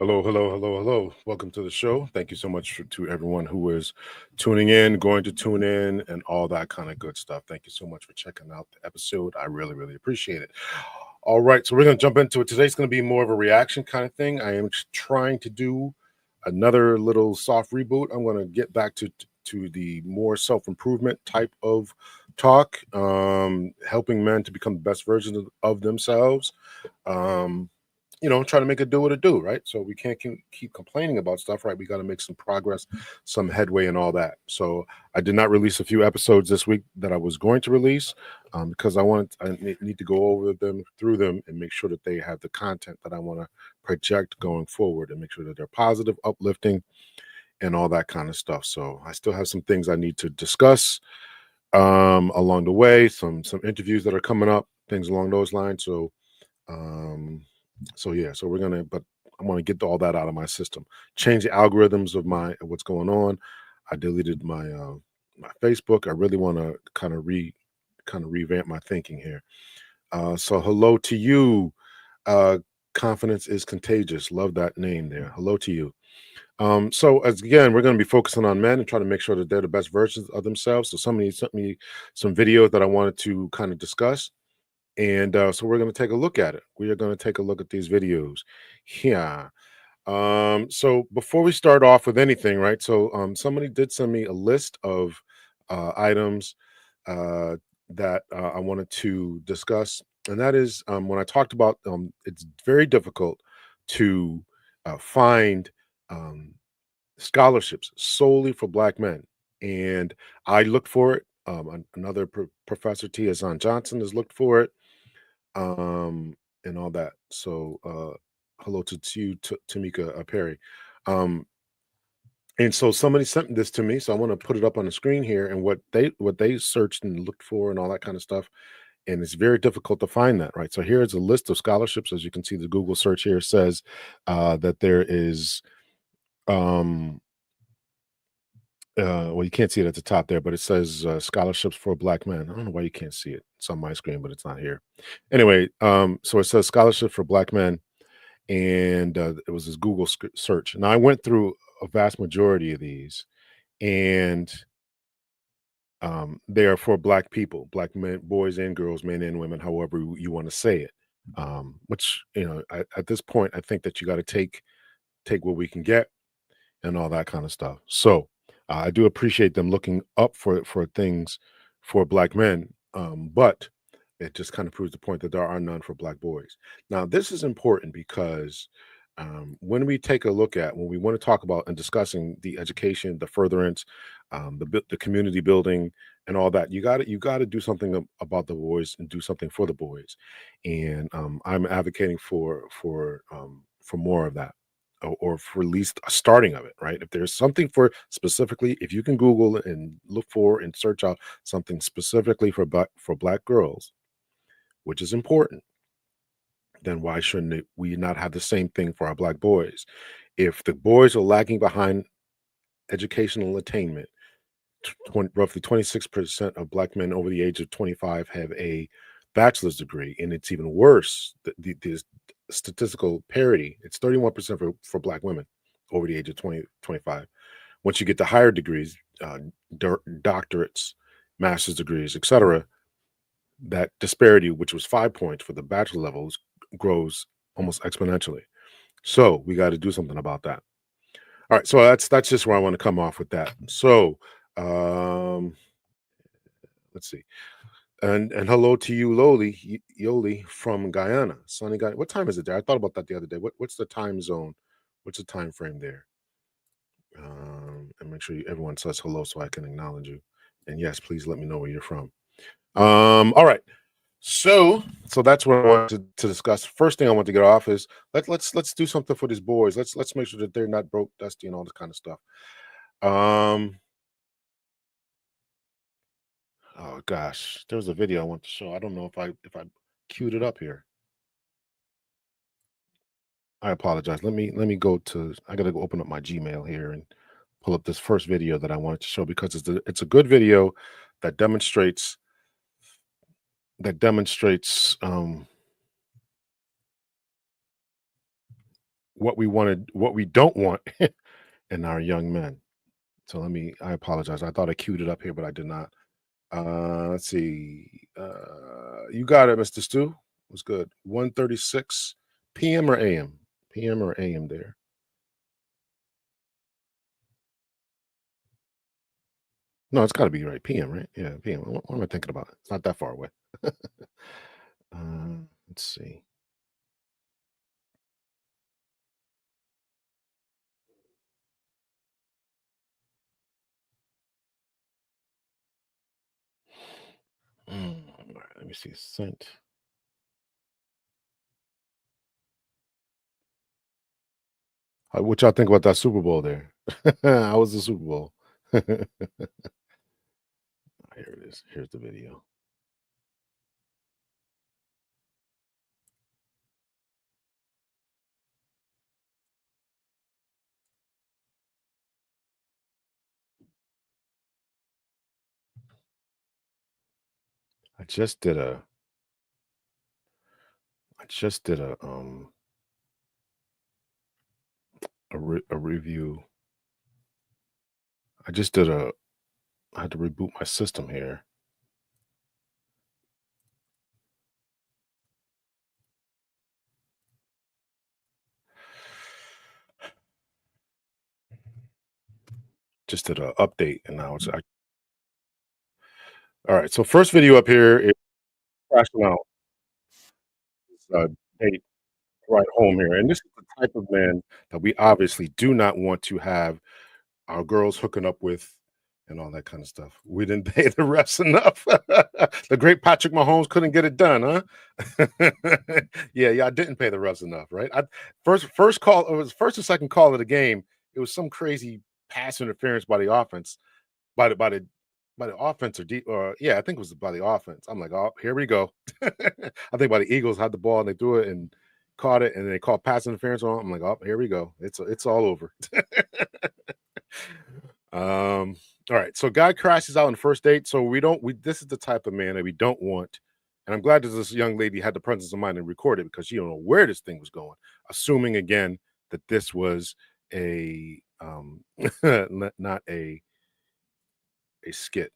Hello, hello, hello, hello. Welcome to the show. Thank you so much to everyone who is tuning in, going to tune in, and all that kind of good stuff. Thank you so much for checking out the episode. I really, really appreciate it. All right, so we're going to jump into it. Today's going to be more of a reaction kind of thing. I am trying to do another little soft reboot. I'm going to get back to the more self improvement type of talk, helping men to become the best version of themselves. Um, try to make it do what it do, right? So we can't keep complaining about stuff, right? We got to make some progress, some headway, and all that. So I did not release a few episodes this week that I was going to release because I need to go over them, through them, and make sure that they have the content that I want to project going forward, and make sure that they're positive, uplifting, and all that kind of stuff. So I still have some things I need to discuss along the way, some interviews that are coming up, things along those lines. Um, so we're gonna, but I want to get all that out of my system. Change the algorithms of what's going on. I deleted my Facebook. I really want to kind of revamp my thinking here. So hello to you. Uh, Confidence is contagious. Love that name there. Hello to you. So as again, we're going to be focusing on men and trying to make sure that they're the best versions of themselves. So somebody sent me some videos that I wanted to kind of discuss, and so we're going to take a look at it. We are going to take a look at these videos. Yeah. So before we start off with anything, right? So somebody did send me a list of items uh, that I wanted to discuss, and that is when I talked about it's very difficult to find um, scholarships solely for Black men, and I looked for it. Another professor, T. Azan Johnson, has looked for it, and all that. So, hello to you, Tamika Perry. Um, and so somebody sent this to me, so I want to put it up on the screen here and what they searched and looked for and all that kind of stuff. And it's very difficult to find that, right? So here's a list of scholarships. As you can see, the Google search here says that there is um well, you can't see it at the top there, but it says scholarships for Black men. I don't know why you can't see it. It's on my screen, but it's not here. Anyway, so it says scholarships for Black men, and it was this Google search. Now I went through a vast majority of these, and they are for Black people, Black men, boys and girls, men and women, however you want to say it. Which at this point, I think that you got to take what we can get and all that kind of stuff. So I do appreciate them looking up for things for Black men, but it just kind of proves the point that there are none for Black boys. Now, this is important because when we take a look at when we want to talk about and discussing the education, the furtherance, the community building, and all that, you got to do something about the boys and do something for the boys, and I'm advocating for more of that, or for at least a starting of it, right? If there's something for specifically, if you can Google and look for and search out something specifically for Black girls, which is important, then why shouldn't we not have the same thing for our Black boys? If the boys are lagging behind educational attainment, roughly 26% of Black men over the age of 25 have a bachelor's degree, and it's even worse. The statistical parity, it's 31% for Black women over the age of 25. Once you get to higher degrees, doctorates, master's degrees, etc., that disparity, which was 5 points for the bachelor levels, grows almost exponentially. So we got to do something about that. All right, so that's just where I want to come off with that. So um, let's see. And hello to you, Yoli from Guyana, sunny Guyana. What time is it there? I thought about that the other day. What's the time zone? What's the time frame there? And make sure everyone says hello so I can acknowledge you. And yes, please let me know where you're from. All right. So that's what I want to discuss. First thing I want to get off is let's do something for these boys. Let's make sure that they're not broke, dusty, and all this kind of stuff. Um, oh gosh, there was a video I want to show. I don't know if I queued it up here. I apologize. Let me go to. I gotta go open up my Gmail here and pull up this first video that I wanted to show because it's a good video that demonstrates what we wanted, what we don't want in our young men. So I apologize. I thought I queued it up here, but I did not. Let's see. You got it, Mr. Stu. Was good. 1:36 p.m. or a.m. p.m. or a.m. there. No, it's got to be right. p.m. right? Yeah, p.m. What am I thinking about? It's not that far away. Let's see. All right, let me see. Sent. What y'all think about that Super Bowl there? How was the Super Bowl? Here it is. Here's the video. I just did a a review. I had to reboot my system here. Just did an update, and now it's all right. So first video up here is crashing out. Hey, right home here, and this is the type of man that we obviously do not want to have our girls hooking up with and all that kind of stuff. We didn't pay the refs enough. The great Patrick Mahomes couldn't get it done, huh? Yeah, I didn't pay the refs enough, right? First call, it was first or second call of the game. It was some crazy pass interference by the offense, by the offense or yeah, I think it was by the offense. I'm like, oh, here we go. I think by the Eagles had the ball and they threw it and caught it, and they called pass interference on. I'm like, oh, here we go. It's all over. All right. So guy crashes out on the first date. So this is the type of man that we don't want. And I'm glad that this young lady had the presence of mind and recorded, because she don't know where this thing was going. Assuming again that this was a not a skit.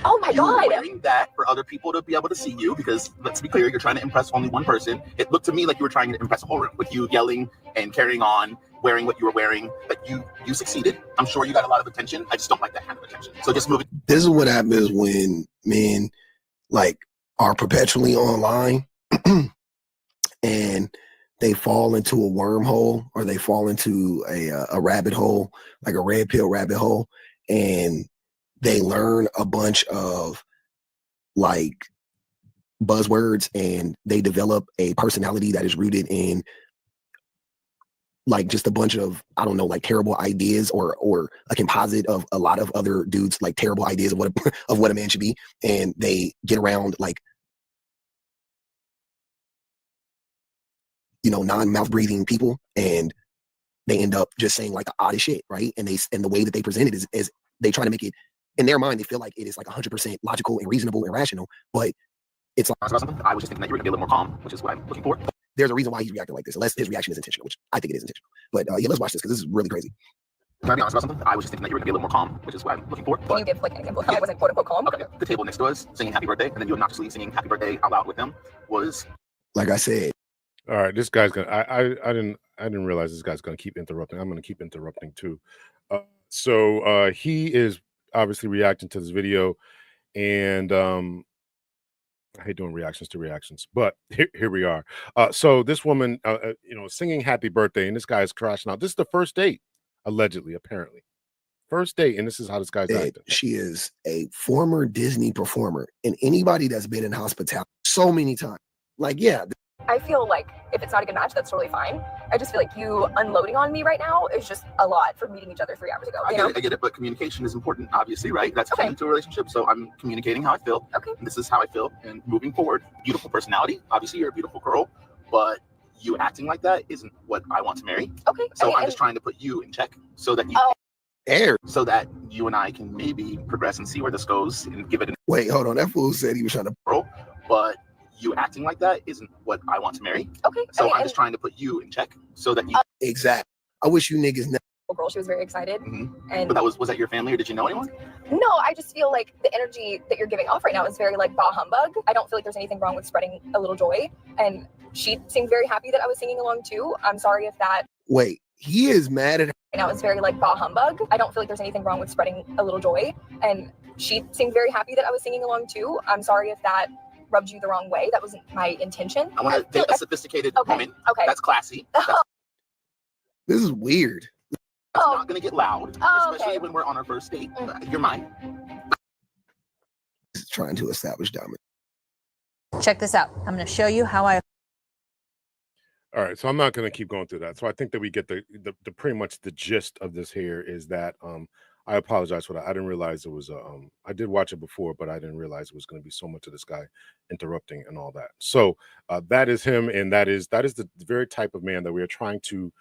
Oh my God! Wearing that for other people to be able to see you, because let's be clear, you're trying to impress only one person. It looked to me like you were trying to impress a whole room with you yelling and carrying on, wearing what you were wearing. But you succeeded. I'm sure you got a lot of attention. I just don't like that kind of attention. So just move it. This is what happens when men like are perpetually online and they fall into a wormhole, or they fall into a rabbit hole, like a red pill rabbit hole, and they learn a bunch of like buzzwords, and they develop a personality that is rooted in like just a bunch of, I don't know, like terrible ideas, or a composite of a lot of other dudes like terrible ideas of what a man should be, and they get around like, you know, non-mouth breathing people, and they end up just saying like the oddest shit, right? And the way that they present it is they try to make it, in their mind, they feel like it is like 100% logical and reasonable and rational, but it's like, I was just thinking that you were gonna be a little more calm, which is what I'm looking for. There's a reason why he's reacting like this, unless his reaction is intentional, which I think it is intentional. But yeah, let's watch this, because this is really crazy. Can I be honest about something? I was just thinking that you were gonna be a little more calm, which is what I'm looking for. Can you give like an example of how I wasn't quote unquote calm? Okay. The table next to us singing happy birthday, and then you obnoxiously singing happy birthday out loud with them was, like I said. All right, this guy's gonna. I didn't realize this guy's gonna keep interrupting. I'm gonna keep interrupting too. So he is obviously reacting to this video, and I hate doing reactions to reactions, but here we are. So this woman, singing happy birthday, and this guy is crashing out. This is the first date, allegedly, apparently. First date, and this is how this guy's acting. She is a former Disney performer, and anybody that's been in hospitality so many times, like, yeah. I feel like if it's not a good match, that's totally fine. I just feel like you unloading on me right now is just a lot for meeting each other 3 hours ago. I get it, but communication is important, obviously, right? That's key to a relationship. So I'm communicating how I feel. Okay. And this is how I feel. And moving forward, beautiful personality. Obviously, you're a beautiful girl, but you acting like that isn't what I want to marry. Okay. So I'm just trying to put you in check so that so that you and I can maybe progress and see where this goes and give it. Wait, hold on. That fool said he was trying to. But you acting like that isn't what I want to marry. Okay. So I'm just trying to put you in check so that you. Exactly. I wish you niggas never. Girl, she was very excited. And But was that your family or did you know anyone? no, I just feel like the energy that you're giving off right now is very like bah humbug. I don't feel like there's anything wrong with spreading a little joy. And she seemed very happy that I was singing along too. I'm sorry if that. Wait, he is mad at her. Right now it's very like bah humbug. I don't feel like there's anything wrong with spreading a little joy. And she seemed very happy that I was singing along too. I'm sorry if that rubbed you the wrong way. That wasn't my intention. I want to date a sophisticated woman. Okay. That's classy. This is weird. That's not going to get loud, especially when we're on our first date. You're mine. Trying to establish dominance. Check this out. I'm going to show you how I. All right, so I'm not going to keep going through that. So I think that we get the pretty much the gist of this here is that I apologize for that. I didn't realize it was I did watch it before, but I didn't realize it was going to be so much of this guy interrupting and all that. So that is him, and that is the very type of man that we are trying to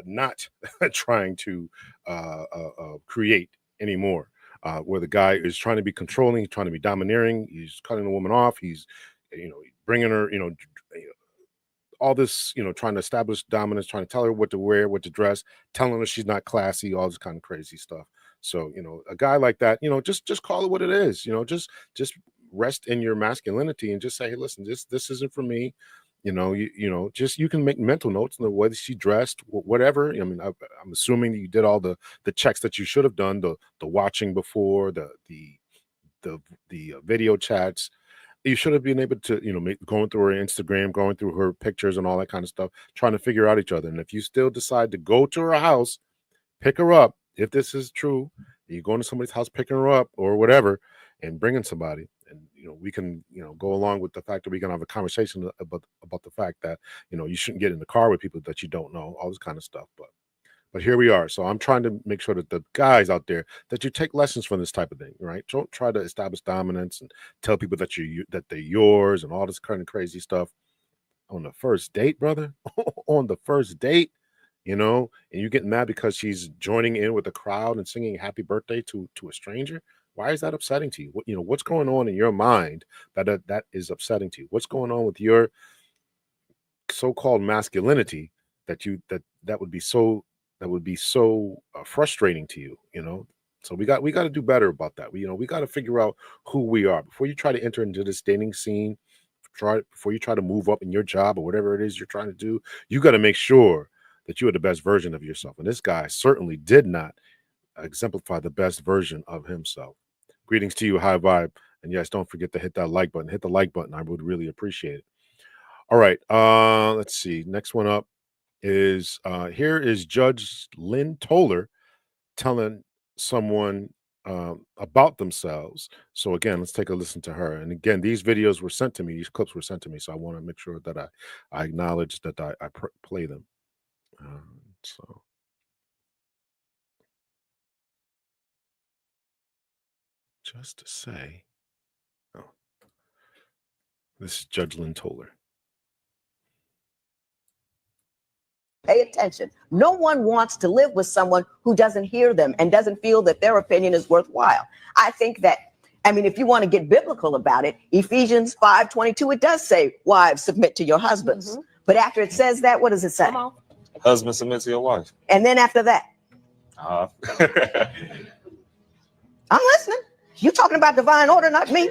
not trying to create anymore. Where the guy is trying to be controlling, trying to be domineering, he's cutting the woman off, he's bringing her, all this, trying to establish dominance, trying to tell her what to wear, what to dress, telling her she's not classy, all this kind of crazy stuff. So, a guy like that, just call it what it is, just rest in your masculinity and just say, hey, listen, this isn't for me. You can make mental notes on the way that she dressed, whatever. I mean, I'm assuming that you did all the checks that you should have done, the watching before, the video chats. You should have been able to, going through her Instagram, going through her pictures and all that kind of stuff, trying to figure out each other. And if you still decide to go to her house, pick her up, if this is true, you're going to somebody's house, picking her up or whatever, and bringing somebody. And, we can, go along with the fact that we can have a conversation about the fact that, you shouldn't get in the car with people that you don't know, all this kind of stuff. But here we are. So I'm trying to make sure that the guys out there, that you take lessons from this type of thing, right? Don't try to establish dominance and tell people that they're yours and all this kind of crazy stuff on the first date, brother. On the first date, and you get mad because she's joining in with the crowd and singing happy birthday to a stranger. Why is that upsetting to you? What's going on in your mind that is upsetting to you? What's going on with your so-called masculinity that would be so frustrating to you? So we got to do better about that. We got to figure out who we are before you try to enter into this dating scene. Before you try to move up in your job or whatever it is you're trying to do, you got to make sure that you are the best version of yourself. And this guy certainly did not exemplify the best version of himself. Greetings to you, High Vibe. And yes, don't forget to hit that like button. Hit the like button. I would really appreciate it. All right. Let's see. Next one up is here is Judge Lynn Toler telling someone about themselves. So again, let's take a listen to her. And again, these videos were sent to me. These clips were sent to me. So I want to make sure that I acknowledge that I play them. So just to say, this is Judge Lynn Toler. Pay attention. No one wants to live with someone who doesn't hear them and doesn't feel that their opinion is worthwhile. I think that, if you want to get biblical about it, Ephesians 5:22, it does say, wives, submit to your husbands. Mm-hmm. But after it says that, what does it say? Husband, submit to your wife. And then after that? I'm listening. You're talking about divine order, not me.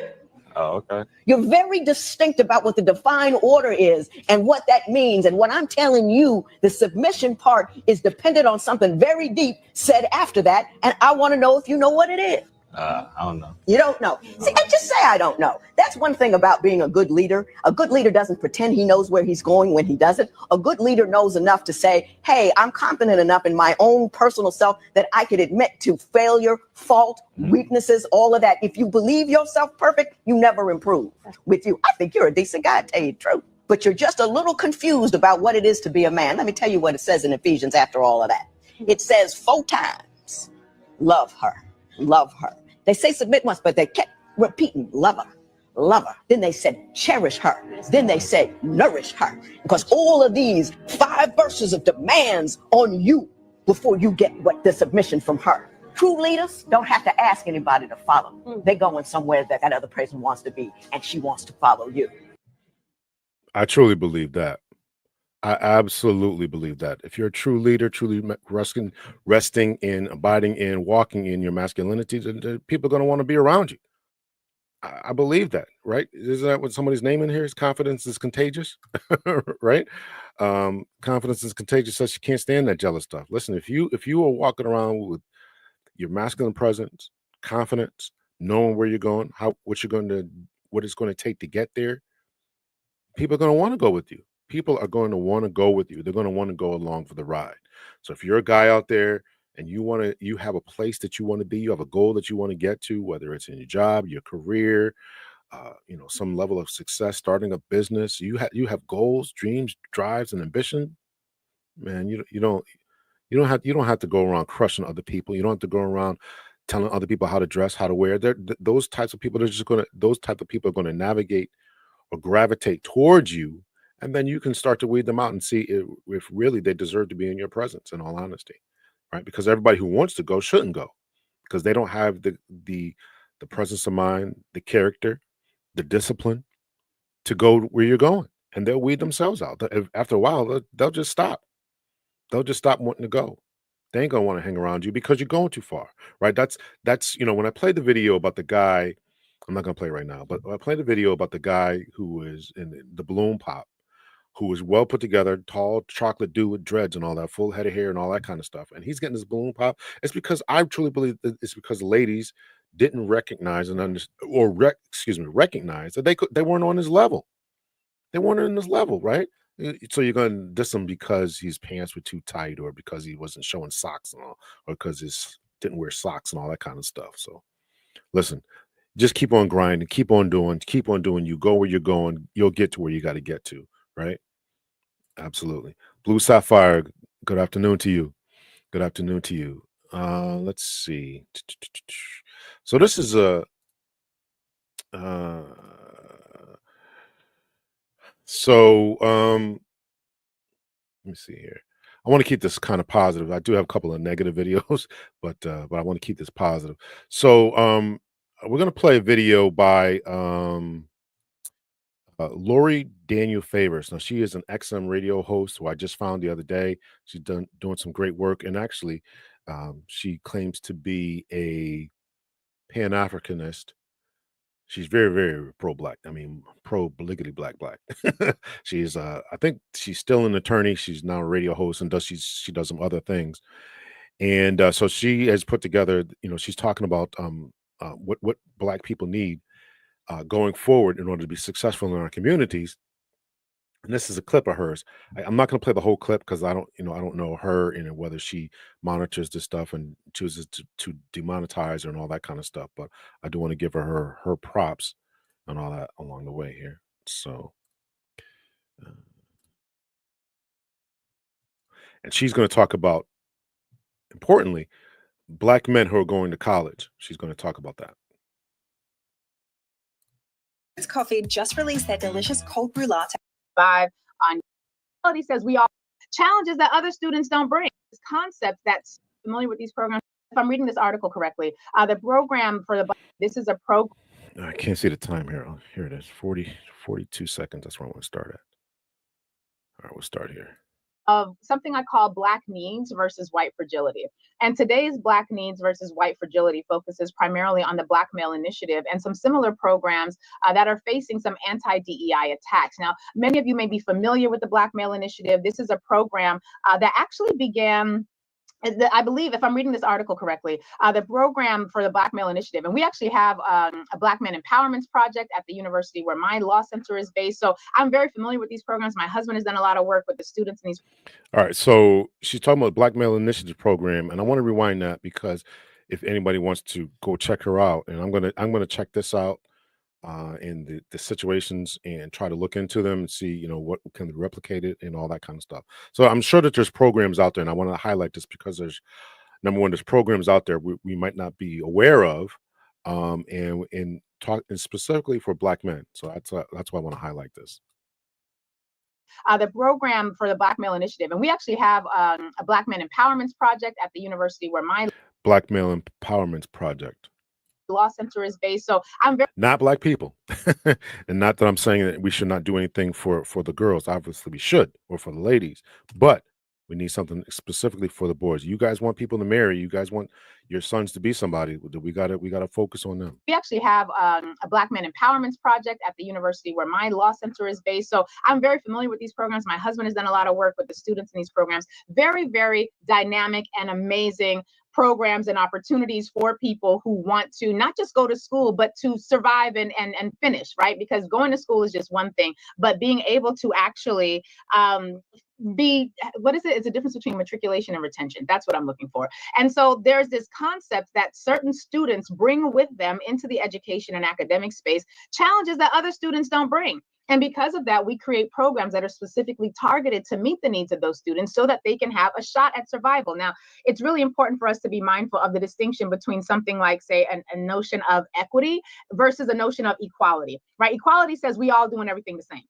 Oh, okay. You're very distinct about what the divine order is and what that means. And what I'm telling you, the submission part is dependent on something very deep said after that. And I want to know if you know what it is. I don't know. You don't know. See, and just say I don't know. That's one thing about being a good leader. A good leader doesn't pretend he knows where he's going when he doesn't. A good leader knows enough to say, hey, I'm confident enough in my own personal self that I could admit to failure, fault, weaknesses, all of that. If you believe yourself perfect, you never improve. With you, I think you're a decent guy, to tell you the truth. But you're just a little confused about what it is to be a man. Let me tell you what it says in Ephesians after all of that. It says 4 times, love her, love her. They say submit once, but they kept repeating, love her, love her. Then they said, cherish her. Then they said, nourish her. Because all of these 5 verses of demands on you before you get what the submission from her. True leaders don't have to ask anybody to follow. They're going somewhere that other person wants to be, and she wants to follow you. I truly believe that. I absolutely believe that. If you're a true leader, truly resting in, abiding in, walking in your masculinity, then people are going to want to be around you. I believe that, right? Isn't that what somebody's name in here is? Confidence is contagious, right? Confidence is contagious, so you can't stand that jealous stuff. Listen, if you are walking around with your masculine presence, confidence, knowing where you're going, what it's going to take to get there, people are going to want to go with you. People are going to want to go with you. They're going to want to go along for the ride. So if you're a guy out there and you have a place that you want to be, you have a goal that you want to get to, whether it's in your job, your career, some level of success, starting a business, you have goals, dreams, drives, and ambition. Man, you don't have to go around crushing other people. You don't have to go around telling other people how to dress, how to wear. Those types of people, those type of people are going to navigate or gravitate towards you, and then you can start to weed them out and see if really they deserve to be in your presence, in all honesty, right? Because everybody who wants to go shouldn't go, because they don't have the presence of mind, the character, the discipline to go where you're going, and they'll weed themselves out. After a while, they'll just stop. They'll just stop wanting to go. They ain't gonna want to hang around you because you're going too far, right? That's when I played the video about the guy. I'm not gonna play it right now, but I played the video about the guy who was in the balloon pop, who was well put together, tall, chocolate dude with dreads and all that, full head of hair and all that kind of stuff. And he's getting this balloon pop. It's because I truly believe that it's because ladies didn't recognize and recognize that they weren't on his level. They weren't on his level, right? So you're going to diss him because his pants were too tight, or because he wasn't showing socks and all, or because he didn't wear socks and all that kind of stuff. So listen, just keep on grinding, keep on doing. You go where you're going, you'll get to where you got to get to, right? Absolutely. Blue Sapphire, good afternoon to you. Good afternoon to you. Let's see. So this is a uh let me see here. I want to keep this kind of positive. I do have a couple of negative videos, but I want to keep this positive. So we're gonna play a video by Lori Daniel Favors. Now, she is an XM radio host who I just found the other day. She's doing some great work, and actually, she claims to be a Pan Africanist. She's very, very pro-black. I mean, pro-bliggity black. She's, I think she's still an attorney. She's now a radio host, and she does some other things. And so she has put together. She's talking about what black people need going forward in order to be successful in our communities. And this is a clip of hers. I'm not going to play the whole clip because I don't know her and whether she monitors this stuff and chooses to demonetize her and all that kind of stuff. But I do want to give her props and all that along the way here. So, and she's going to talk about, importantly, black men who are going to college. She's going to talk about that. Coffee just released their delicious cold brew latte. 5 on quality says we all challenges that other students don't bring. This concept that's familiar with these programs. If I'm reading this article correctly, the program for this is a program. I can't see the time here. Oh, here it is. 42 seconds. That's where I want to start at. All right, we'll start here. Of something I call Black needs versus white fragility. And today's Black needs versus white fragility focuses primarily on the Black Male Initiative and some similar programs that are facing some anti-DEI attacks. Now, many of you may be familiar with the Black Male Initiative. This is a program that actually began, I believe, if I'm reading this article correctly, the program for the Black Male Initiative. And we actually have a Black Men Empowerment Project at the university where my law center is based. So I'm very familiar with these programs. My husband has done a lot of work with the students in these. All right. So she's talking about the Black Male Initiative program. And I want to rewind that because if anybody wants to go check her out, and I'm gonna check this out in the situations and try to look into them and see what can be replicated and all that kind of stuff. So I'm sure that there's programs out there, and I want to highlight this because number one, there's programs out there we might not be aware of, and specifically for Black men. So that's why I want to highlight this. The program for the Black Male Initiative, and we actually have a Black Men Empowerment Project at the university where my Black Male Empowerment Project. law center is based. So I'm very Not black people. And not that I'm saying that we should not do anything for the girls. Obviously we should, or for the ladies, but we need something specifically for the boys. You guys want people to marry, you guys want your sons to be somebody. We gotta focus on them. we actually have a Black Men Empowerment Project at the university where my law center is based. So I'm very familiar with these programs. My husband has done a lot of work with the students in these programs. Very, very dynamic and amazing programs and opportunities for people who want to not just go to school, but to survive and finish, right? Because going to school is just one thing, but being able to actually be, what is it? It's a difference between matriculation and retention. That's what I'm looking for. And so there's this concept that certain students bring with them into the education and academic space, challenges that other students don't bring. And because of that, we create programs that are specifically targeted to meet the needs of those students so that they can have a shot at survival. Now, it's really important for us to be mindful of the distinction between something like, say, a notion of equity versus a notion of equality, right? Equality says we all doing everything the same.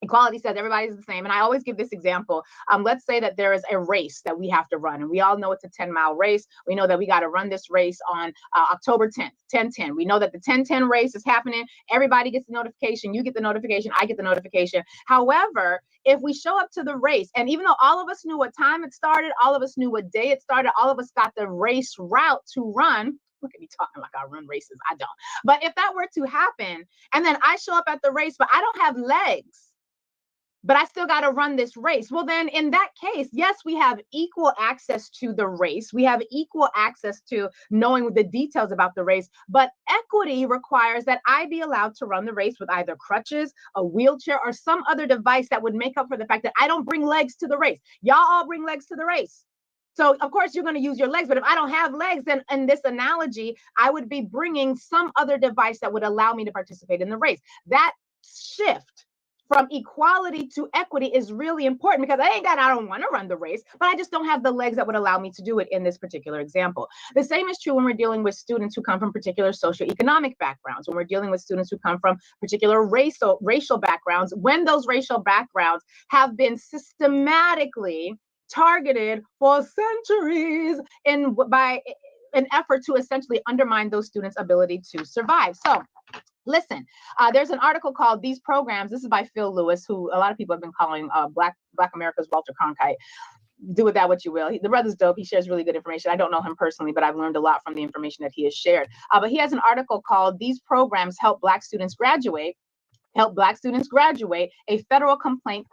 Equality says everybody's the same. And I always give this example. Let's say that there is a race that we have to run, and we all know it's a 10-mile race. We know that we got to run this race on October 10th, 10/10. We know that the 10/10 race is happening. Everybody gets the notification. You get the notification. I get the notification. However, if we show up to the race, and even though all of us knew what time it started, all of us knew what day it started, all of us got the race route to run. Look at me talking like I run races. I don't. But if that were to happen, and then I show up at the race, but I don't have legs, but I still got to run this race. Well, then in that case, yes, we have equal access to the race. We have equal access to knowing the details about the race, but equity requires that I be allowed to run the race with either crutches, a wheelchair, or some other device that would make up for the fact that I don't bring legs to the race. Y'all all bring legs to the race. So of course you're going to use your legs, but if I don't have legs, then in this analogy, I would be bringing some other device that would allow me to participate in the race. That shift from equality to equity is really important, because I don't want to run the race, but I just don't have the legs that would allow me to do it in this particular example. The same is true when we're dealing with students who come from particular socioeconomic backgrounds, when we're dealing with students who come from particular racial backgrounds, when those racial backgrounds have been systematically targeted for centuries by an effort to essentially undermine those students' ability to survive. So listen, there's an article called These Programs. This is by Phil Lewis, who a lot of people have been calling Black America's Walter Cronkite. Do with that what you will. The brother's dope. He shares really good information. I don't know him personally, but I've learned a lot from the information that he has shared. But he has an article called These Programs Help Black Students Graduate. A federal complaint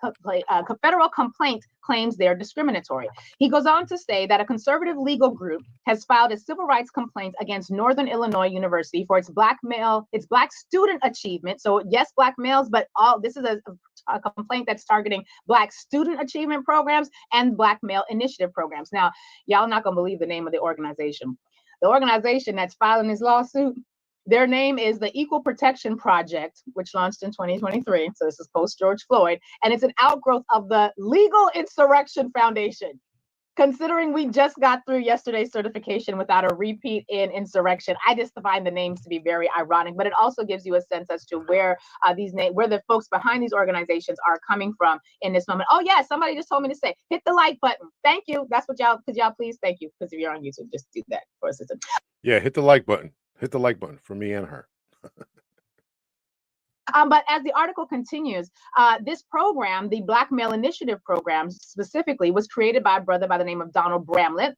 claims they're discriminatory. He goes on to say that a conservative legal group has filed a civil rights complaint against Northern Illinois University for its black student achievement. So yes, black males, but this is a complaint that's targeting Black student achievement programs and Black male initiative programs. Now, y'all not gonna believe the name of the organization. The organization that's filing this lawsuit, their name is the Equal Protection Project, which launched in 2023. So this is post George Floyd, and it's an outgrowth of the Legal Insurrection Foundation. Considering we just got through yesterday's certification without a repeat in insurrection, I just find the names to be very ironic, but it also gives you a sense as to where where the folks behind these organizations are coming from in this moment. Oh yeah, somebody just told me to say, hit the like button. Thank you. That's what could y'all please? Thank you. Because if you're on YouTube, just do that for us. Yeah, hit the like button. Hit the like button for me and her. But as the article continues, this program, the Black Male Initiative program specifically, was created by a brother by the name of Donald Bramlett.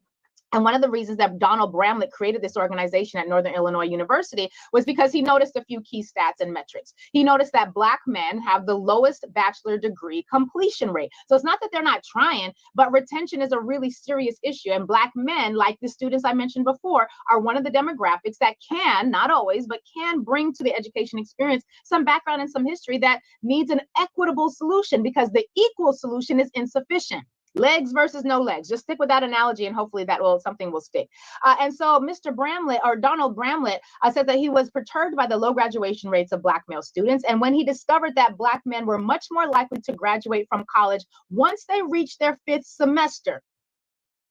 And one of the reasons that Donald Bramlett created this organization at Northern Illinois University was because he noticed a few key stats and metrics. He noticed that Black men have the lowest bachelor degree completion rate. So it's not that they're not trying, but retention is a really serious issue. And Black men, like the students I mentioned before, are one of the demographics that can, not always, but can bring to the education experience some background and some history that needs an equitable solution, because the equal solution is insufficient. Legs versus no legs. Just stick with that analogy, and hopefully something will stick. And so Mr. Bramlett, or Donald Bramlett, said that he was perturbed by the low graduation rates of Black male students. And when he discovered that Black men were much more likely to graduate from college once they reached their 5th semester.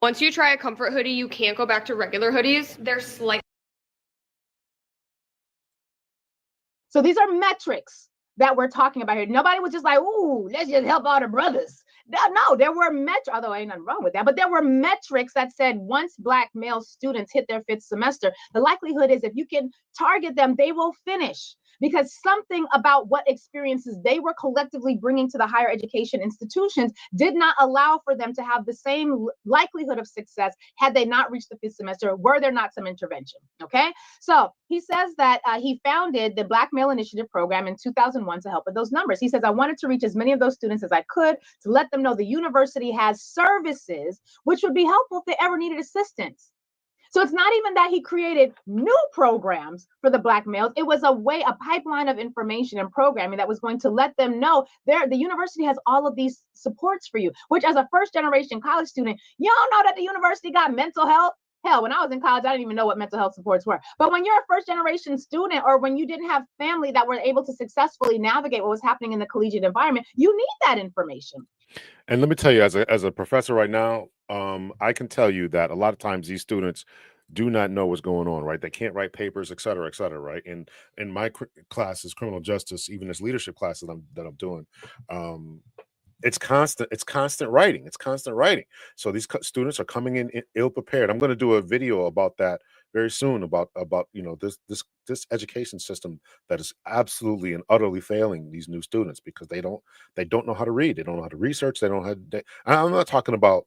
Once you try a comfort hoodie, you can't go back to regular hoodies. They're slightly. So these are metrics that we're talking about here. Nobody was just like, ooh, let's just help all the brothers No, there were although ain't nothing wrong with that, but there were metrics that said once Black male students hit their 5th semester, the likelihood is if you can target them, they will finish, because something about what experiences they were collectively bringing to the higher education institutions did not allow for them to have the same likelihood of success had they not reached the 5th semester, were there not some intervention. Okay, so he says that he founded the Black Male Initiative program in 2001 to help with those numbers. He says, I wanted to reach as many of those students as I could to let them know the university has services which would be helpful if they ever needed assistance. So it's not even that he created new programs for the Black males. It was a pipeline of information and programming that was going to let them know the university has all of these supports for you, which as a first generation college student, you don't know that the university got mental health. Hell, when I was in college, I didn't even know what mental health supports were. But when you're a first generation student, or when you didn't have family that were able to successfully navigate what was happening in the collegiate environment, you need that information. And let me tell you, as a professor right now, I can tell you that a lot of times these students do not know what's going on, right? They can't write papers, et cetera, right? And in my classes, criminal justice, even this leadership class that I'm doing, it's constant writing. It's constant writing. So these students are coming in ill prepared. I'm going to do a video about that very soon, about this education system that is absolutely and utterly failing these new students, because they don't know how to read. They don't know how to research. They don't know how to, I'm not talking about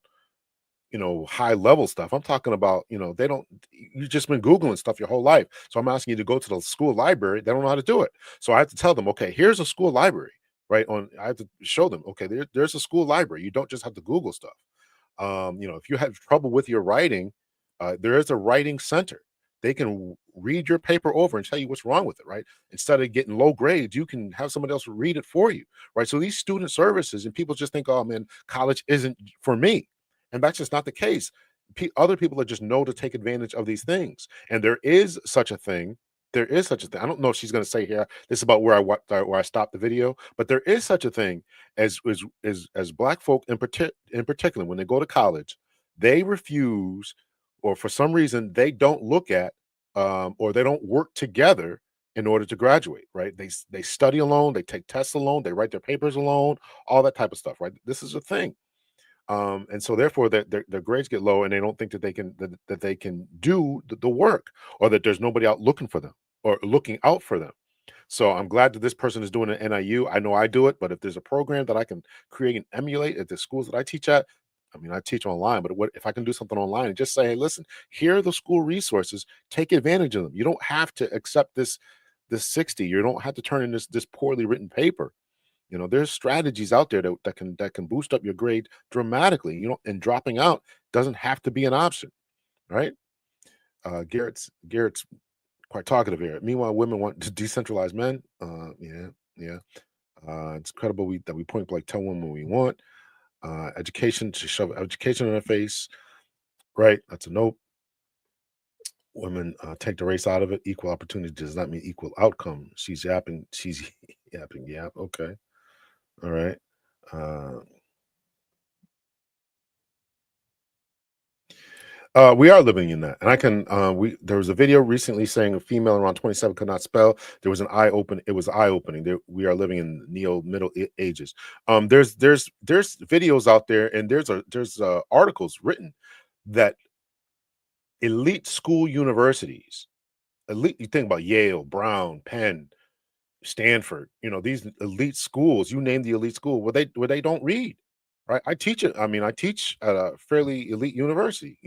high level stuff. I'm talking about, you've just been Googling stuff your whole life. So I'm asking you to go to the school library. They don't know how to do it. So I have to tell them, okay, here's a school library, right? I have to show them, okay, there's a school library. You don't just have to Google stuff. If you have trouble with your writing, there is a writing center. They can read your paper over and tell you what's wrong with it, right? Instead of getting low grades, you can have somebody else read it for you, right? So these student services, and people just think, oh man, college isn't for me. And that's just not the case. Other people that just know to take advantage of these things. And there is such a thing. There is such a thing. I don't know if she's going to say here, this is about where I stopped the video, but there is such a thing as Black folk in particular, when they go to college, they refuse, or for some reason they don't look at, or they don't work together in order to graduate, right? They study alone, they take tests alone, they write their papers alone, all that type of stuff, right? This is a thing. And so therefore their grades get low, and they don't think that they can do the work, or that there's nobody out looking for them or looking out for them. So I'm glad that this person is doing an NIU. I know I do it, but if there's a program that I can create and emulate at the schools that I teach at, I mean, I teach online, but what if I can do something online and just say, hey, listen, here are the school resources, take advantage of them. You don't have to accept this 60. You don't have to turn in this poorly written paper. There's strategies out there that can boost up your grade dramatically. And dropping out doesn't have to be an option, right? Garrett's quite talkative here. Meanwhile, women want to decentralize men. Yeah. It's incredible that we point blank tell women what we want. Education, to shove education in their face, right? That's a nope. Women take the race out of it. Equal opportunity does not mean equal outcome. She's yapping. She's yapping. Yap. Okay. All right. We are living in that, and I can. There was a video recently saying a female around 27 could not spell. There was an eye open. It was eye opening. We are living in middle ages. There's videos out there, and there's articles written that elite school universities, elite. You think about Yale, Brown, Penn, Stanford, these elite schools, you name the elite school, where they don't read, right? I teach it. I mean, I teach at a fairly elite university,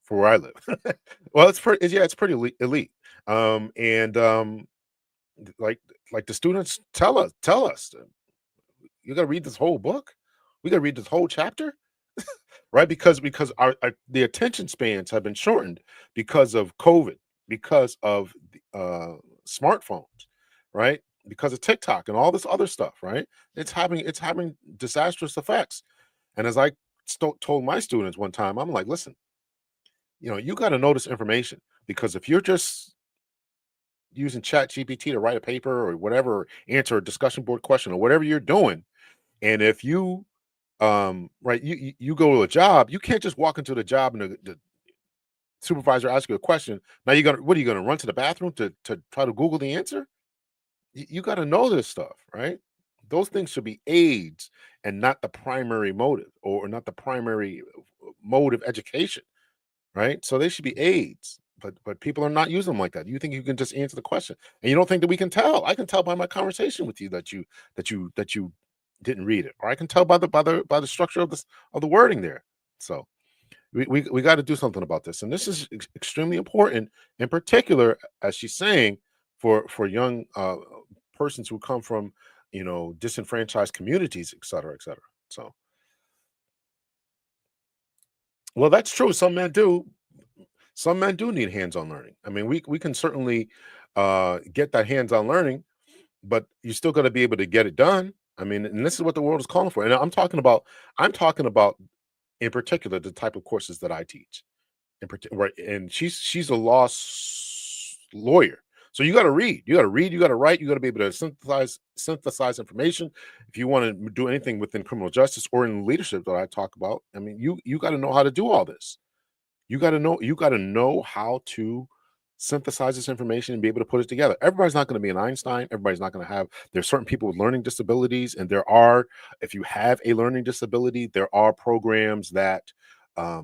for where I live. Well, it's pretty elite. And like the students tell us, you got to read this whole book. We got to read this whole chapter, right? Because the attention spans have been shortened because of COVID, because of smartphones, right? Because of TikTok and all this other stuff, right? It's having disastrous effects. And as I told my students one time, I'm like, listen, you got to know this information, because if you're just using Chat GPT to write a paper or whatever, answer a discussion board question or whatever you're doing, and if you right, you go to a job, you can't just walk into the job and the supervisor asks you a question. Now what are you gonna run to the bathroom to try to Google the answer? You got to know this stuff, right? those things should be aids and not the primary motive, or not the primary mode of education, right? So they should be aids, but people are not using them like that. You think you can just answer the question, and you don't think that we can tell. I can tell by my conversation with you that you didn't read it, or I can tell by the structure of the wording there. So we got to do something about this, and this is extremely important, in particular, as she's saying, for young persons who come from disenfranchised communities, et cetera, et cetera. So, well, that's true. Some men do. Some men do need hands-on learning. I mean, we can certainly get that hands-on learning, but you still got to be able to get it done. I mean, and this is what the world is calling for. And I'm talking about in particular the type of courses that I teach. Right, and she's a lawyer, so you got to read, you got to write, you got to be able to synthesize information. If you want to do anything within criminal justice or in leadership that I talk about, I mean, you got to know how to do all this. You got to know how to synthesize this information and be able to put it together. Everybody's not going to be an Einstein. Everybody's not going to have. There's certain people with learning disabilities, and if you have a learning disability, there are programs that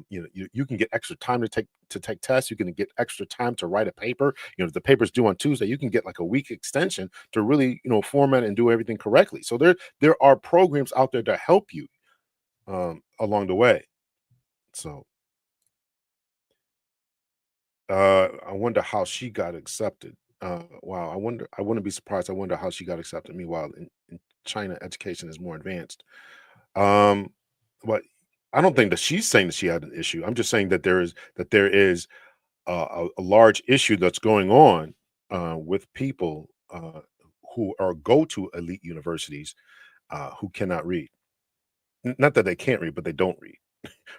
you can get extra time to take tests. You can get extra time to write a paper. If the paper's due on Tuesday, you can get like a week extension to really format and do everything correctly. So there are programs out there to help you along the way. So I wonder how she got accepted. Wow, I wouldn't be surprised. I wonder how she got accepted. Meanwhile, in China, education is more advanced. But I don't think that she's saying that she had an issue. I'm just saying that there is a large issue that's going on with people who go to elite universities who cannot read. Not that they can't read, but they don't read.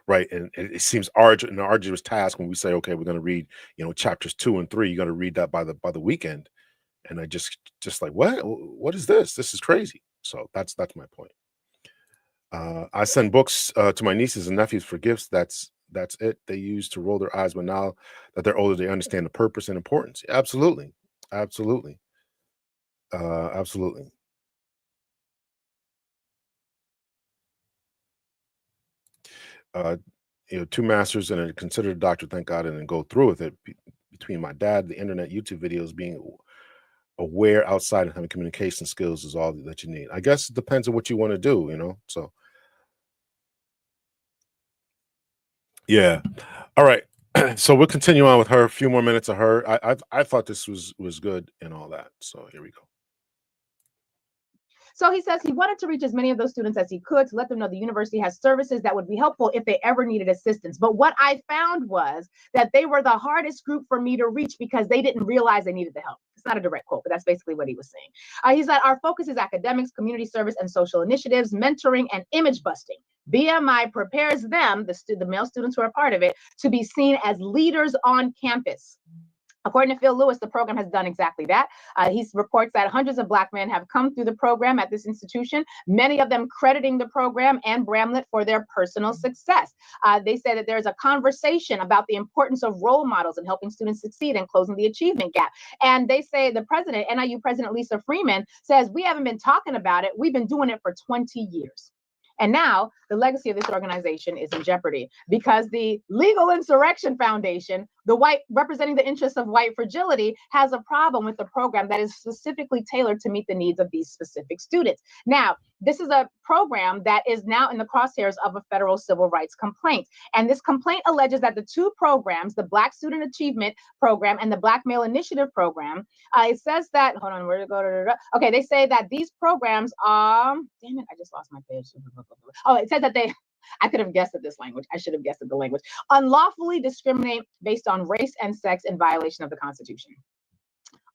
Right, and it seems an arduous task when we say, okay, we're going to read, chapters 2 and 3. You got to read that by the weekend, and I just like, what is this? This is crazy. So that's my point. I send books to my nieces and nephews for gifts. That's it. They use to roll their eyes, but now that they're older, they understand the purpose and importance. Absolutely, absolutely, absolutely. Uh, 2 masters and a considered doctor, thank God, and then go through with it. Between my dad, the internet, YouTube videos, being aware outside and having communication skills is all that you need. I guess it depends on what you want to do, so yeah. All right. So we'll continue on with her. A few more minutes of her. I thought this was good and all that. So here we go. So he says he wanted to reach as many of those students as he could to let them know the university has services that would be helpful if they ever needed assistance. But what I found was that they were the hardest group for me to reach because they didn't realize they needed the help. It's not a direct quote, but that's basically what he was saying. He said, our focus is academics, community service, and social initiatives, mentoring, and image busting. BMI prepares them, the male students who are part of it, to be seen as leaders on campus. According to Phil Lewis, the program has done exactly that. He reports that hundreds of Black men have come through the program at this institution, many of them crediting the program and Bramlett for their personal success. They say that there's a conversation about the importance of role models in helping students succeed and closing the achievement gap. And they say the president, NIU President Lisa Freeman, says, we haven't been talking about it. We've been doing it for 20 years. And now the legacy of this organization is in jeopardy because the Legal Insurrection Foundation, representing the interests of white fragility, has a problem with the program that is specifically tailored to meet the needs of these specific students. Now, this is a program that is now in the crosshairs of a federal civil rights complaint. And this complaint alleges that the 2 programs, the Black Student Achievement Program and the Black Male Initiative Program, it says that, hold on, where to go? Okay, they say that these programs are, damn it, I just lost my page. Oh, it says that I could have guessed at this language. I should have guessed at the language. Unlawfully discriminate based on race and sex in violation of the Constitution.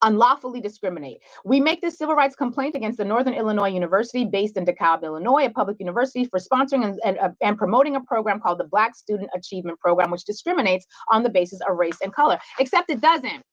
Unlawfully discriminate. We make this civil rights complaint against the Northern Illinois University based in DeKalb, Illinois, a public university, for sponsoring and promoting a program called the Black Student Achievement Program, which discriminates on the basis of race and color. Except it doesn't.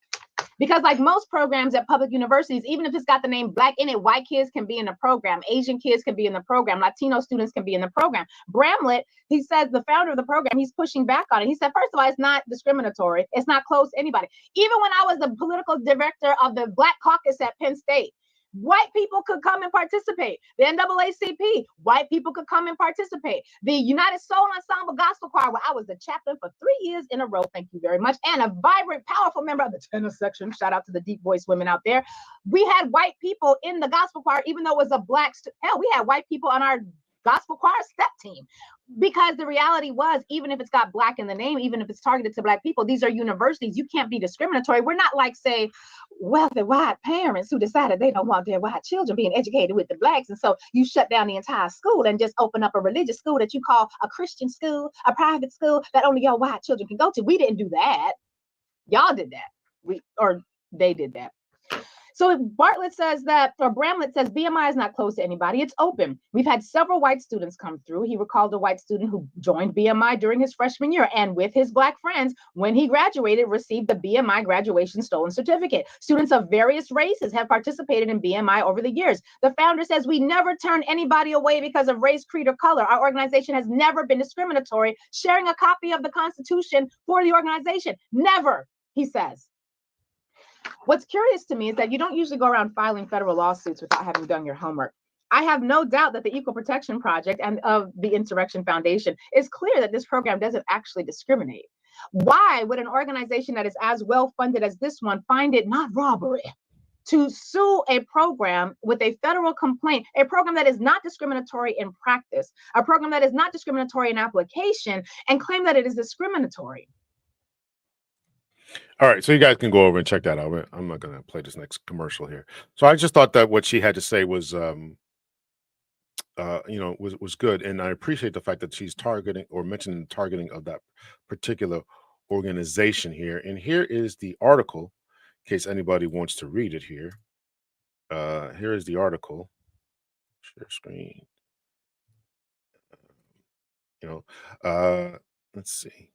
Because like most programs at public universities, even if it's got the name Black in it, white kids can be in the program, Asian kids can be in the program, Latino students can be in the program. Bramlett, he says, the founder of the program, he's pushing back on it. He said, first of all, it's not discriminatory. It's not closed to anybody. Even when I was the political director of the Black Caucus at Penn State, White people could come and participate. The NAACP, white people could come and participate. The United Soul Ensemble Gospel Choir, where I was the chaplain for 3 years in a row, thank you very much, and a vibrant, powerful member of the tenor section. Shout out to the deep voice women out there. We had white people in the gospel choir, even though it was a black, hell, we had white people on our gospel choir step team. Because the reality was, even if it's got black in the name, even if it's targeted to black people, these are universities. You can't be discriminatory. We're not like, say, wealthy white parents who decided they don't want their white children being educated with the blacks. And so you shut down the entire school and just open up a religious school that you call a Christian school, a private school that only your white children can go to. We didn't do that. Y'all did that. They did that. So Bartlett says that, or Bramlett says, BMI is not closed to anybody. It's open. We've had several white students come through. He recalled a white student who joined BMI during his freshman year and with his black friends, when he graduated, received the BMI graduation stolen certificate. Students of various races have participated in BMI over the years. The founder says, we never turn anybody away because of race, creed, or color. Our organization has never been discriminatory, sharing a copy of the Constitution for the organization. Never, he says. What's curious to me is that you don't usually go around filing federal lawsuits without having done your homework. I have no doubt that the Equal Protection Project and of the Insurrection Foundation is clear that this program doesn't actually discriminate. Why would an organization that is as well funded as this one find it not robbery to sue a program with a federal complaint, a program that is not discriminatory in practice, a program that is not discriminatory in application, and claim that it is discriminatory? All right, so you guys can go over and check that out. I'm not going to play this next commercial here. So I just thought that what she had to say was, was good, and I appreciate the fact that she's targeting or mentioning the targeting of that particular organization here. And here is the article, in case anybody wants to read it here. Here is the article. Share screen. Let's see.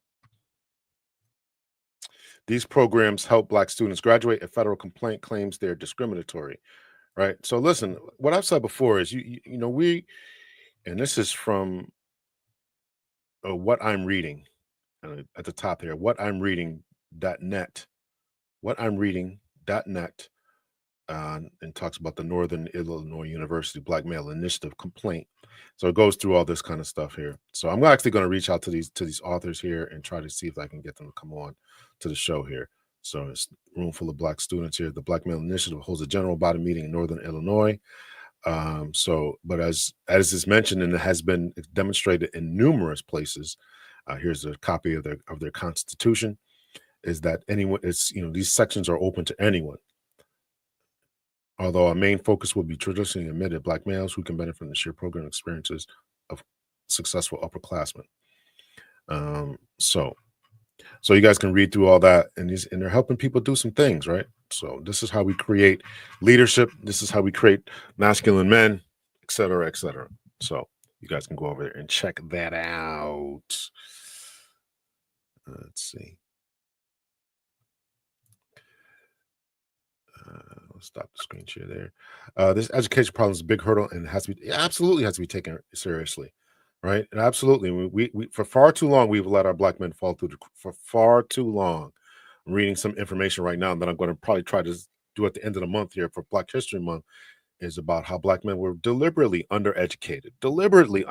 These programs help Black students graduate. A federal complaint claims they're discriminatory, right? So listen, what I've said before is, and this is from what I'm reading at the top here, what I'm reading.net, and talks about the Northern Illinois University Black Male Initiative complaint. So it goes through all this kind of stuff here. So I'm actually going to reach out to these authors here and try to see if I can get them to come on to the show here. So it's a room full of Black students here. The Black Male Initiative holds a general body meeting in Northern Illinois. But as is mentioned, and it has been demonstrated in numerous places, here's a copy of their constitution, is that these sections are open to anyone. Although our main focus will be traditionally admitted Black males who can benefit from the sheer program experiences of successful upperclassmen. So you guys can read through all that, and they're helping people do some things, right? So this is how we create leadership. This is how we create masculine men, et cetera, et cetera. So you guys can go over there and check that out. Let's see. Let's stop the screen share there. This education problem is a big hurdle, and absolutely has to be taken seriously, right? And absolutely, we for far too long we've let our Black men fall through for far too long. I'm reading some information right now that I'm going to probably try to do at the end of the month here for Black History Month, is about how Black men were deliberately undereducated, deliberately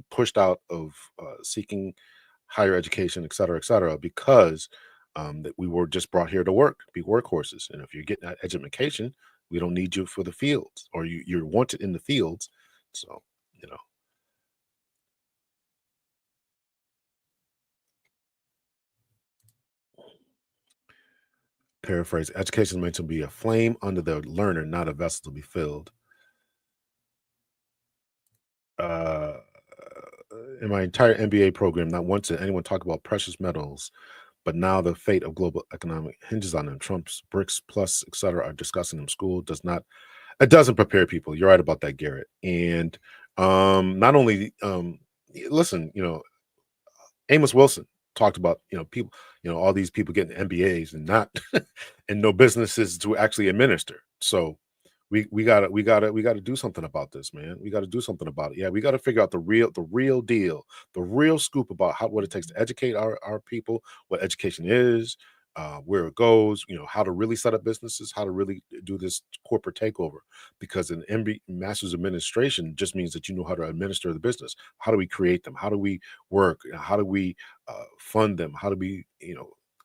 pushed out of seeking higher education, et cetera, because that we were just brought here to work, be workhorses. And if you're getting that education, we don't need you for the fields, or you're wanted in the fields. So, paraphrase, education is meant to be a flame under the learner, not a vessel to be filled. In my entire MBA program, not once did anyone talk about precious metals, but now the fate of global economic hinges on them. Trump's BRICS Plus, et cetera, are discussing them. School doesn't prepare people. You're right about that, Garrett. And not only, listen, Amos Wilson talked about, people, all these people getting MBAs and not, and no businesses to actually administer. So we gotta do something about this, man. We got to do something about it. Yeah, we got to figure out the real deal, the real scoop about what it takes to educate our people, what education is, where it goes, how to really set up businesses, how to really do this corporate takeover. Because an master's administration just means that you know how to administer the business. How do we create them? How do we work? How do we fund them? How do we,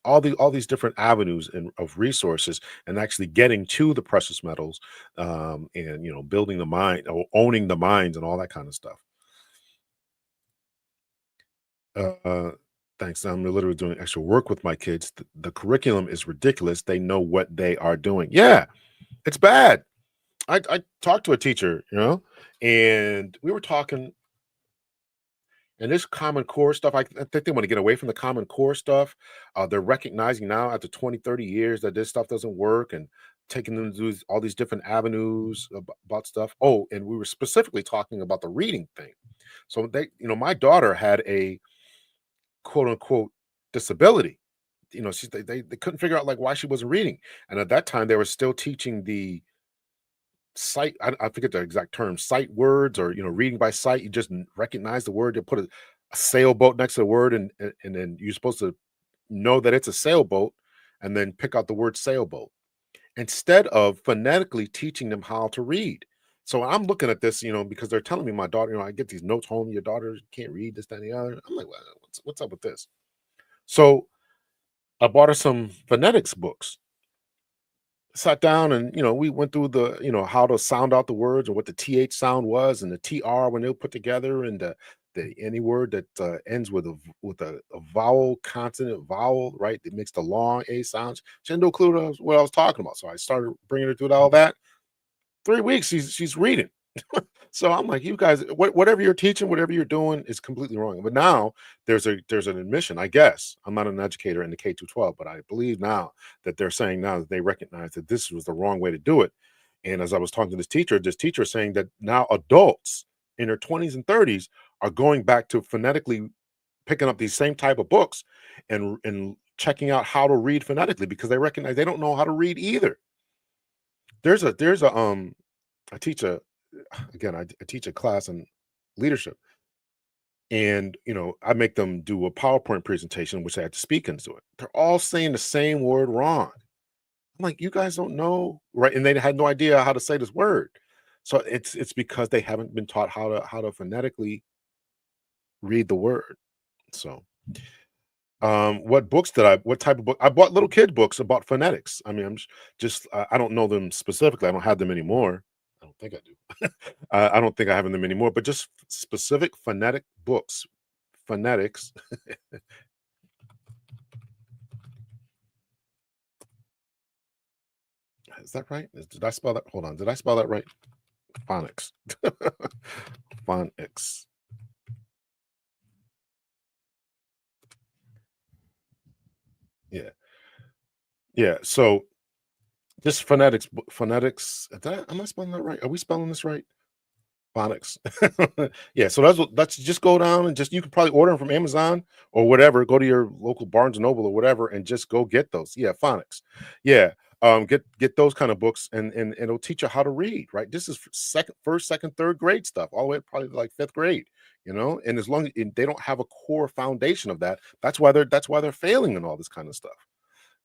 all these different avenues of resources, and actually getting to the precious metals, and building the mine, or owning the mines, and all that kind of stuff. Uh, Thanks. I'm literally doing extra work with my kids. The curriculum is ridiculous. They know what they are doing. Yeah, it's bad. I talked to a teacher, and we were talking, and this Common Core stuff, I think they want to get away from the Common Core stuff. They're recognizing now after 20, 30 years that this stuff doesn't work, and taking them to do all these different avenues about stuff. Oh, and we were specifically talking about the reading thing. So my daughter had a quote unquote disability. They couldn't figure out like why she wasn't reading. And at that time they were still teaching the sight, I forget the exact term, sight words, or reading by sight. You just recognize the word, you put a sailboat next to the word, and then you're supposed to know that it's a sailboat, and then pick out the word sailboat, instead of phonetically teaching them how to read. So I'm looking at this, because they're telling me my daughter, I get these notes home, your daughter can't read this, that, and the other. I'm like, well, what's up with this? So I bought her some phonetics books, sat down, and we went through the how to sound out the words, or what the th sound was, and the tr when they were put together, and the any word that ends with a vowel, consonant, vowel, right, that makes the long a sounds. She had no clue what I was talking about, so I started bringing her through all that. 3 weeks she's reading. So I'm like, you guys, whatever you're teaching, whatever you're doing is completely wrong. But now there's an admission, I guess. I'm not an educator in the K through 12, but I believe now that they're saying now that they recognize that this was the wrong way to do it. And as I was talking to this teacher is saying that now adults in their 20s and 30s are going back to phonetically picking up these same type of books, and checking out how to read phonetically, because they recognize they don't know how to read either. I teach I teach a class on leadership, and I make them do a PowerPoint presentation, which they have to speak into it. They're all saying the same word wrong. I'm like, you guys don't know, right? And they had no idea how to say this word. So it's because they haven't been taught how to phonetically read the word. So what type of book? I bought little kid books about phonetics. I mean, I don't know them specifically. I don't have them anymore. I don't think I do. I don't think I have them anymore, but just specific phonetic books, phonetics. Is that right? Did I spell that? Hold on. Did I spell that right? Phonics. Phonics. Yeah. Yeah. So just phonetics. Phonetics. Am I spelling that right? Are we spelling this right? Phonics. Yeah. So that's just go down and you can probably order them from Amazon or whatever. Go to your local Barnes and Noble or whatever, and just go get those. Yeah. Phonics. Yeah. Get those kind of books, and it'll teach you how to read, right? This is first, second, third grade stuff, all the way probably like fifth grade, and as long as they don't have a core foundation of that, that's why they're failing in all this kind of stuff.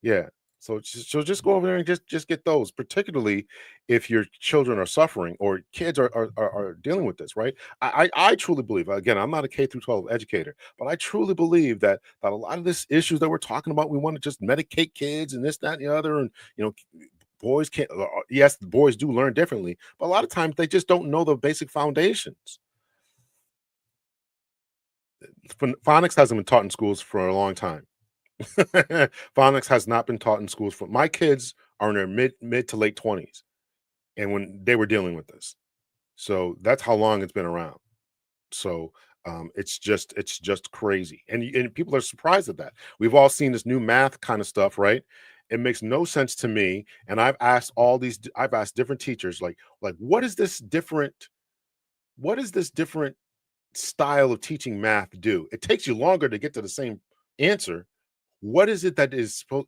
Yeah. So just go over there and just get those, particularly if your children are suffering, or kids are dealing with this, right? I truly believe, again, I'm not a K through 12 educator, but I truly believe that a lot of this issues that we're talking about, we want to just medicate kids and this, that, and the other, and boys can't. Yes, the boys do learn differently, but a lot of times they just don't know the basic foundations. Phonics hasn't been taught in schools for a long time. Phonics has not been taught in schools. For my kids are in their mid to late 20s, and when they were dealing with this, so that's how long it's been around. So it's just crazy, and people are surprised at that. We've all seen this new math kind of stuff, right? It makes no sense to me, and I've asked different teachers, like what is this different? What is this different style of teaching math do? It takes you longer to get to the same answer. What is it that is supposed?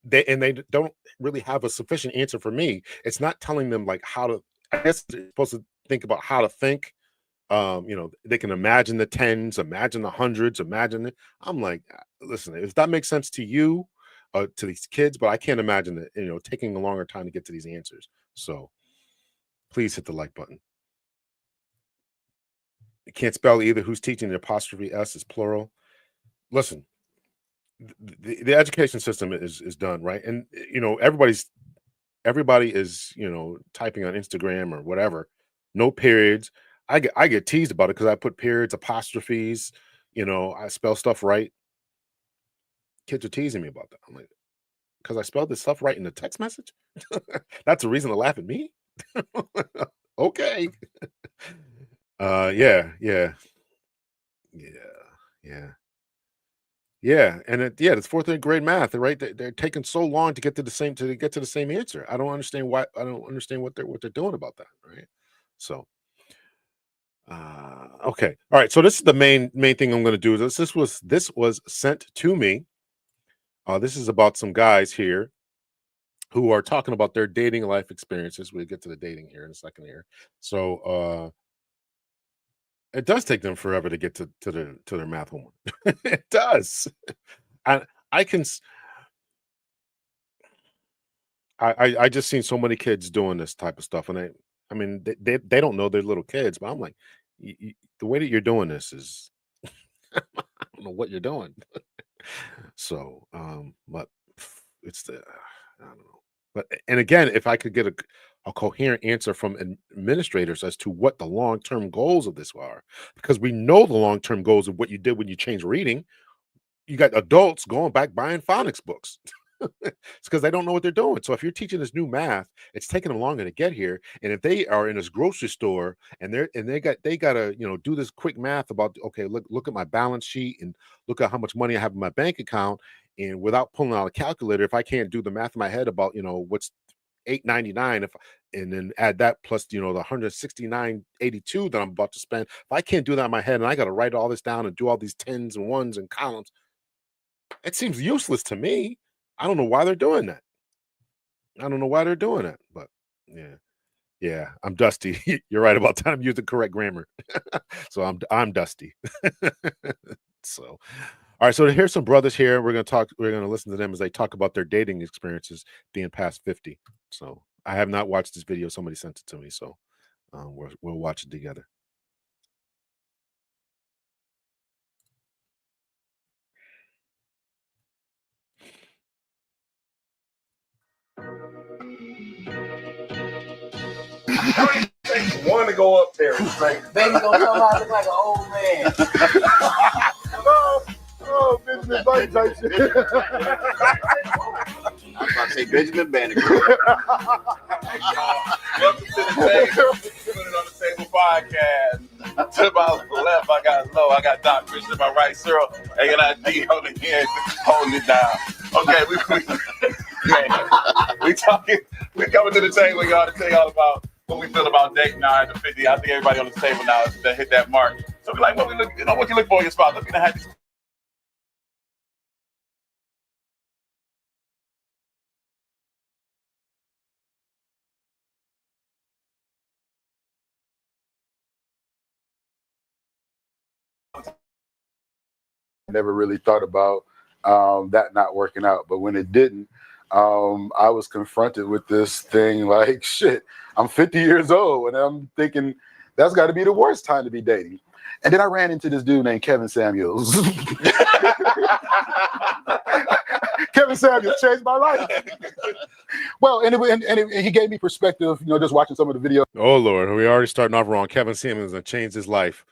They don't really have a sufficient answer for me. It's not telling them like how to. I guess they're supposed to think about how to think. They can imagine the tens, imagine the hundreds, imagine it. I'm like, listen, if that makes sense to you, to these kids, but I can't imagine that, taking a longer time to get to these answers. So please hit the like button. You can't spell either. Who's teaching? The apostrophe S is plural. Listen, the education system is done, right? And everybody is typing on Instagram or whatever, no periods. I get teased about it because I put periods, apostrophes, I spell stuff right. Kids are teasing me about that. I'm like, because I spelled this stuff right in the text message. That's a reason to laugh at me. Okay. Yeah, and it's fourth grade math, right? They're taking so long to get to the same answer. I don't understand why. I don't understand what they're doing about that, right? So, okay, all right. So this is the main thing I'm going to do. This was sent to me. This is about some guys here who are talking about their dating life experiences. We'll get to the dating here in a second here. So, it does take them forever to get to their math homework. It does. I can. I just seen so many kids doing this type of stuff, and I mean they don't know they're little kids, but I'm like, the way that you're doing this is, I don't know what you're doing. So, but it's I don't know. But and again, if I could get a coherent answer from administrators as to what the long-term goals of this are, because we know the long-term goals of what you did when you changed reading. You got adults going back buying phonics books. It's because they don't know what they're doing. So if you're teaching this new math, it's taking them longer to get here. And if they are in this grocery store and they gotta do this quick math about, okay, look at my balance sheet and look at how much money I have in my bank account, and without pulling out a calculator, if I can't do the math in my head about what's $8.99, and then add that plus the $169.82 that I'm about to spend, if I can't do that in my head and I got to write all this down and do all these tens and ones and columns, it seems useless to me. I don't know why they're doing that. But yeah, I'm dusty. You're right about that. I'm using correct grammar. So I'm dusty. So, all right. So here's some brothers here. We're gonna listen to them as they talk about their dating experiences being past 50. So I have not watched this video. Somebody sent it to me, so we'll watch it together. Takes one to go up there. It's like, baby gonna come out look like an old man. Benjamin Button type shit. I was about to say Benjamin Banneker. Welcome to the table. Put it on the table podcast. To my left, I got Low. I got Doc Rich to my right, Cyril. I got D on the end, holding it down. Okay, we talking. We coming to the table, y'all, to tell y'all about what we feel about dating now at the 50. I think everybody on the table now is to hit that mark. So we like what you look for in your spot. Looking to have these. Never really thought about that not working out, but when it didn't, I was confronted with this thing like, shit, I'm 50 years old and I'm thinking that's got to be the worst time to be dating. And then I ran into this dude named Kevin Samuels. Kevin Samuels changed my life. Well, and he gave me perspective, just watching some of the videos. Oh Lord, we already starting off wrong. Kevin Samuels done changed his life.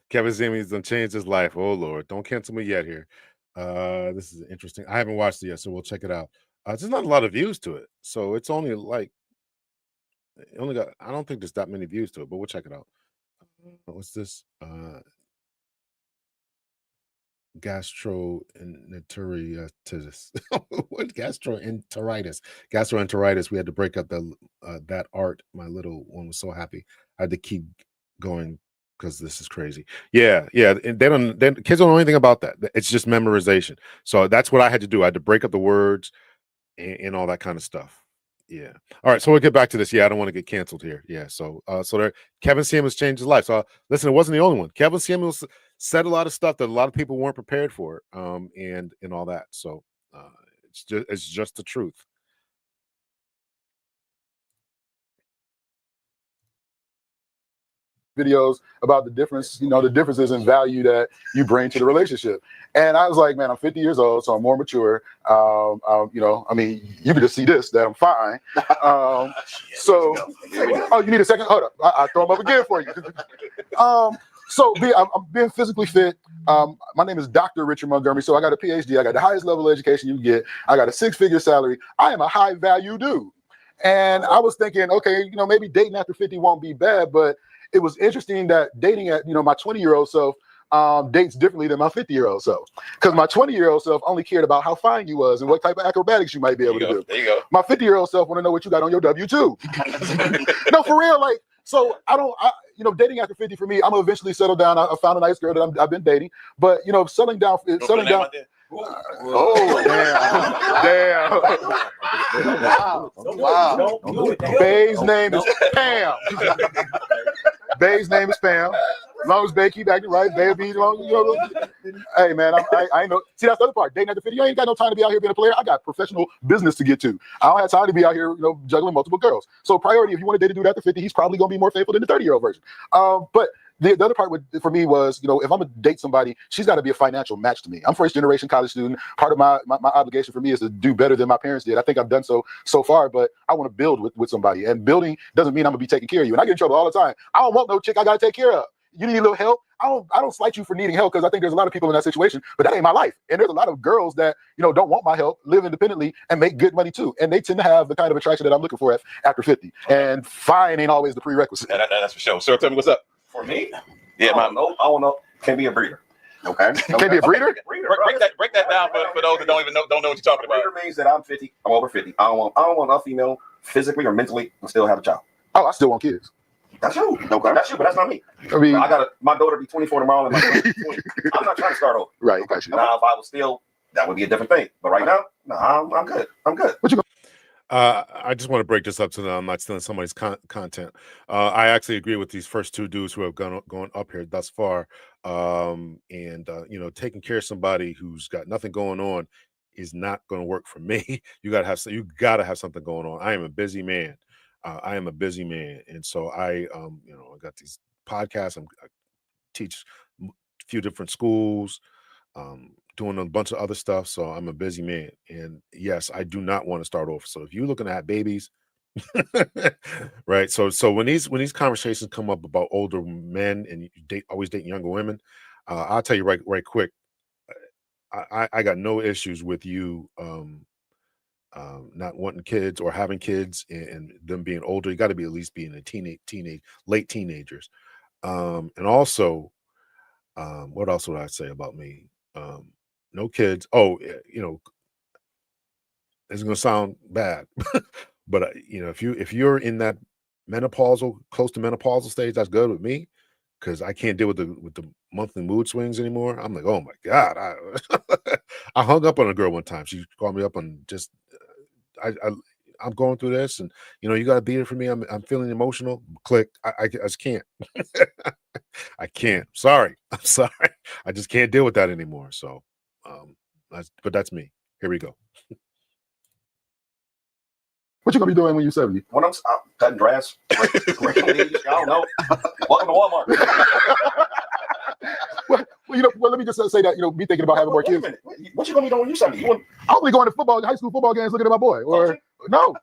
Kevin Samuels done changed his life. Oh Lord, don't cancel me yet here. This is interesting. I haven't watched it yet, so we'll check it out. There's not a lot of views to it, so it's only like I don't think there's that many views to it, but we'll check it out. What's this? Gastroenteritis. What gastroenteritis? Gastroenteritis. We had to break up that art. My little one was so happy. I had to keep going because this is crazy. Yeah. And kids don't know anything about that. It's just memorization. So that's what I had to do. I had to break up the words and all that kind of stuff. Yeah. All right. So we'll get back to this. Yeah, I don't want to get canceled here. Yeah. So there, Kevin Samuels changed his life. So listen, it wasn't the only one. Kevin Samuels said a lot of stuff that a lot of people weren't prepared for, and all that. So it's just the truth. Videos about the difference, the differences in value that you bring to the relationship. And I was like, man, I'm 50 years old, so I'm more mature. I mean, you can just see this, that I'm fine. So, oh, you need a second? Hold up. I'll throw them up again for you. So I'm being physically fit. My name is Dr. Richard Montgomery. So I got a PhD. I got the highest level of education you can get. I got a 6-figure salary. I am a high value dude. And I was thinking, okay, maybe dating after 50 won't be bad, but it was interesting that dating at, my 20-year-old self dates differently than my 50-year-old self. Because my 20-year-old self only cared about how fine you was and what type of acrobatics you might be able to do. There you go. My 50-year-old self want to know what you got on your W-2. No, for real. Like, so dating after 50 for me, I'm gonna eventually settle down. I found a nice girl that I've been dating, but settling down. Oh, damn. Wow. Bae's name is Pam. Bae's name is Pam. As long as Bae keep acting right, Bae be Hey man, I ain't know. See, that's the other part. Dating at the 50, you ain't got no time to be out here being a player. I got professional business to get to. I don't have time to be out here, juggling multiple girls. So priority, if you want to date a dude after 50, he's probably gonna be more faithful than the 30-year-old version. But the other part for me was, if I'm gonna date somebody, she's got to be a financial match to me. I'm first generation college student. Part of my obligation for me is to do better than my parents did. I think I've done so far, but I want to build with somebody. And building doesn't mean I'm gonna be taking care of you. And I get in trouble all the time. I don't want no chick I gotta take care of. You need a little help. I don't slight you for needing help, because I think there's a lot of people in that situation, but that ain't my life. And there's a lot of girls that don't want my help, live independently, and make good money too. And they tend to have the kind of attraction that I'm looking for after 50. And fine ain't always the prerequisite. That's for sure. So tell me what's up. For me? Yeah, I don't know. Can't be a breeder. Okay. Can't be a breeder? Break that down for those that don't know what you're talking about. Breeder means that I'm 50. I'm over 50. I don't want a female physically or mentally and still have a child. Oh, I still want kids. That's you. Okay. That's you, but that's not me. I mean, my daughter be 24 tomorrow and my son be 20. I'm not trying to start over. Right. Okay. Now, if I was still, that would be a different thing. But right now, no, I'm good. I'm good. What you go? I just want to break this up so that I'm not stealing somebody's content. I actually agree with these first two dudes who have gone up here thus far. Taking care of somebody who's got nothing going on is not going to work for me. You gotta have something going on. I am a busy man. And so I got these podcasts. I teach a few different schools. Doing a bunch of other stuff, so I'm a busy man. And yes, I do not want to start over. So if you're looking at babies, right? So when these conversations come up about older men and you always dating younger women, I'll tell you right quick, I got no issues with you not wanting kids or having kids and them being older. You got to be at least being a late teenagers. And also, what else would I say about me? No kids. Oh, it's gonna sound bad, but if you're in that close to menopausal stage, that's good with me, because I can't deal with the monthly mood swings anymore. I'm like, oh my God, I hung up on a girl one time. She called me up on just I'm going through this, and you got to be there for me. I'm feeling emotional. Click. I just can't. I can't. I'm sorry. I just can't deal with that anymore. So, but that's me. Here we go. What you gonna be doing when you're 70? When I'm cutting grass, I don't know. Welcome to Walmart. Well, let me just say that, be thinking about having more kids. What you gonna be doing when you're 70? I'm only going to high school football games looking at my boy. Or no,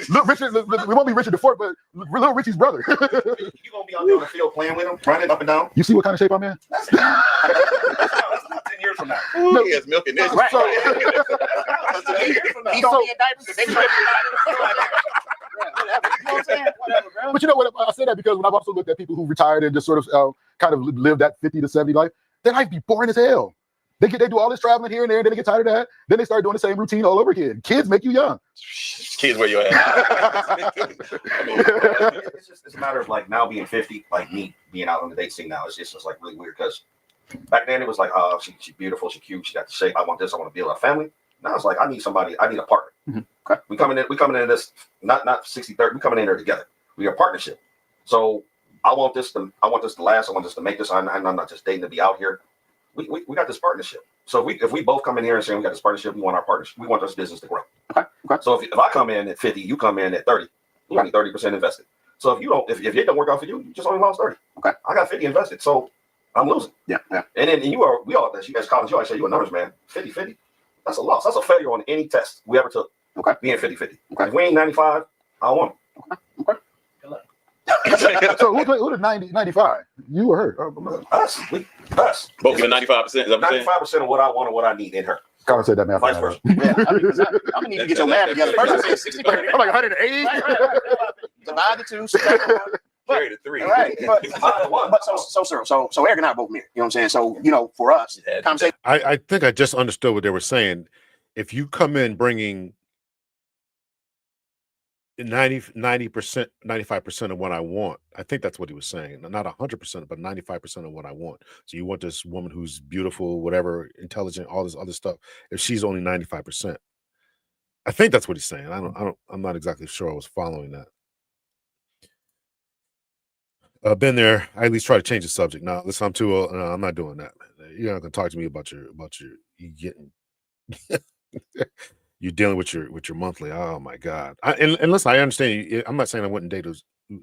look, Richard, we won't be Richard DeFort, but little Richie's brother. You gonna be out there on the field playing with him, running up and down? You see what kind of shape I'm in? That's 10 years from now. He has milk in this. Right. 10 years from now. He's gonna be in diapers. You know whatever, but you know what? I say that because when I've also looked at people who retired and just sort of kind of live that 50 to 70 life, their life be boring as hell. They do all this traveling here and there, and then they get tired of that. Then they start doing the same routine all over again. Kids make you young. Kids where you at? It's a matter of like now being 50, like me being out on the date scene now. It's just really weird because back then it was like, oh, she's beautiful, she's cute, she got the shape. I want this. I want to build a family. Now it's like I need somebody. I need a partner. Okay. We coming in this not 60-30. We coming in there together. We are partnership. So I want this to last. I want this to make this. I'm not just dating to be out here. We got this partnership. So if we both come in here and say we got this partnership, we want our partnership. We want this business to grow. Okay. So if I come in at 50, you come in at 30. You got 30% invested. So if it don't work out for you, you just only lost 30. Okay. I got 50 invested, so I'm losing. Yeah. And then you guys college, you always say you're a numbers man. 50-50. That's a loss. That's a failure on any test we ever took. Okay. Being 50-50. Okay. If we ain't 95, I don't want them. Okay. So who did 95? You or her? Us. Both giving 95%. Is that what you're saying? 95% of what I want and what I need in her. Can't say that math. Vice versa. Yeah, I'm gonna need to get your math together. First, I said 60-30. I'm like 180. Divide the two. Subtract the one. Carry the 3. Right. But so Eric and I are both married. You know what I'm saying? So, for us, conversation. I think I just understood what they were saying. If you come in bringing 90%, 95% of what I want, I think that's what he was saying. Not 100%, but 95% of what I want. So you want this woman who's beautiful, whatever, intelligent, all this other stuff. If she's only 95%, I think that's what he's saying. I'm not exactly sure I was following that. Been there. I at least try to change the subject. Now, listen, I'm too old. No, I'm not doing that. You're not gonna talk to me about your you getting. You're dealing with your monthly. Oh my God! And listen, I understand. I'm not saying I wouldn't date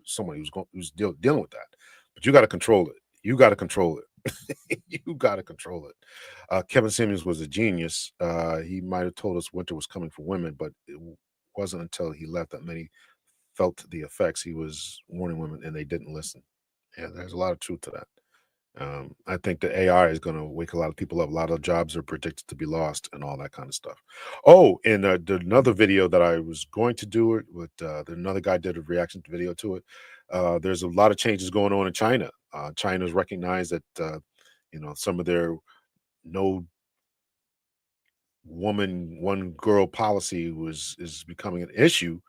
someone who's dealing with that, but you got to control it. You got to control it. You got to control it. Kevin Samuels was a genius. He might have told us winter was coming for women, but it wasn't until he left that many felt the effects. He was warning women, and they didn't listen. Yeah, there's a lot of truth to that. I think the AI is going to wake a lot of people up. A lot of jobs are predicted to be lost and all that kind of stuff. Oh, and another video that I was going to do it with, another guy did a reaction video to it. There's a lot of changes going on in China. China's recognized that, some of their no woman, one girl policy is becoming an issue.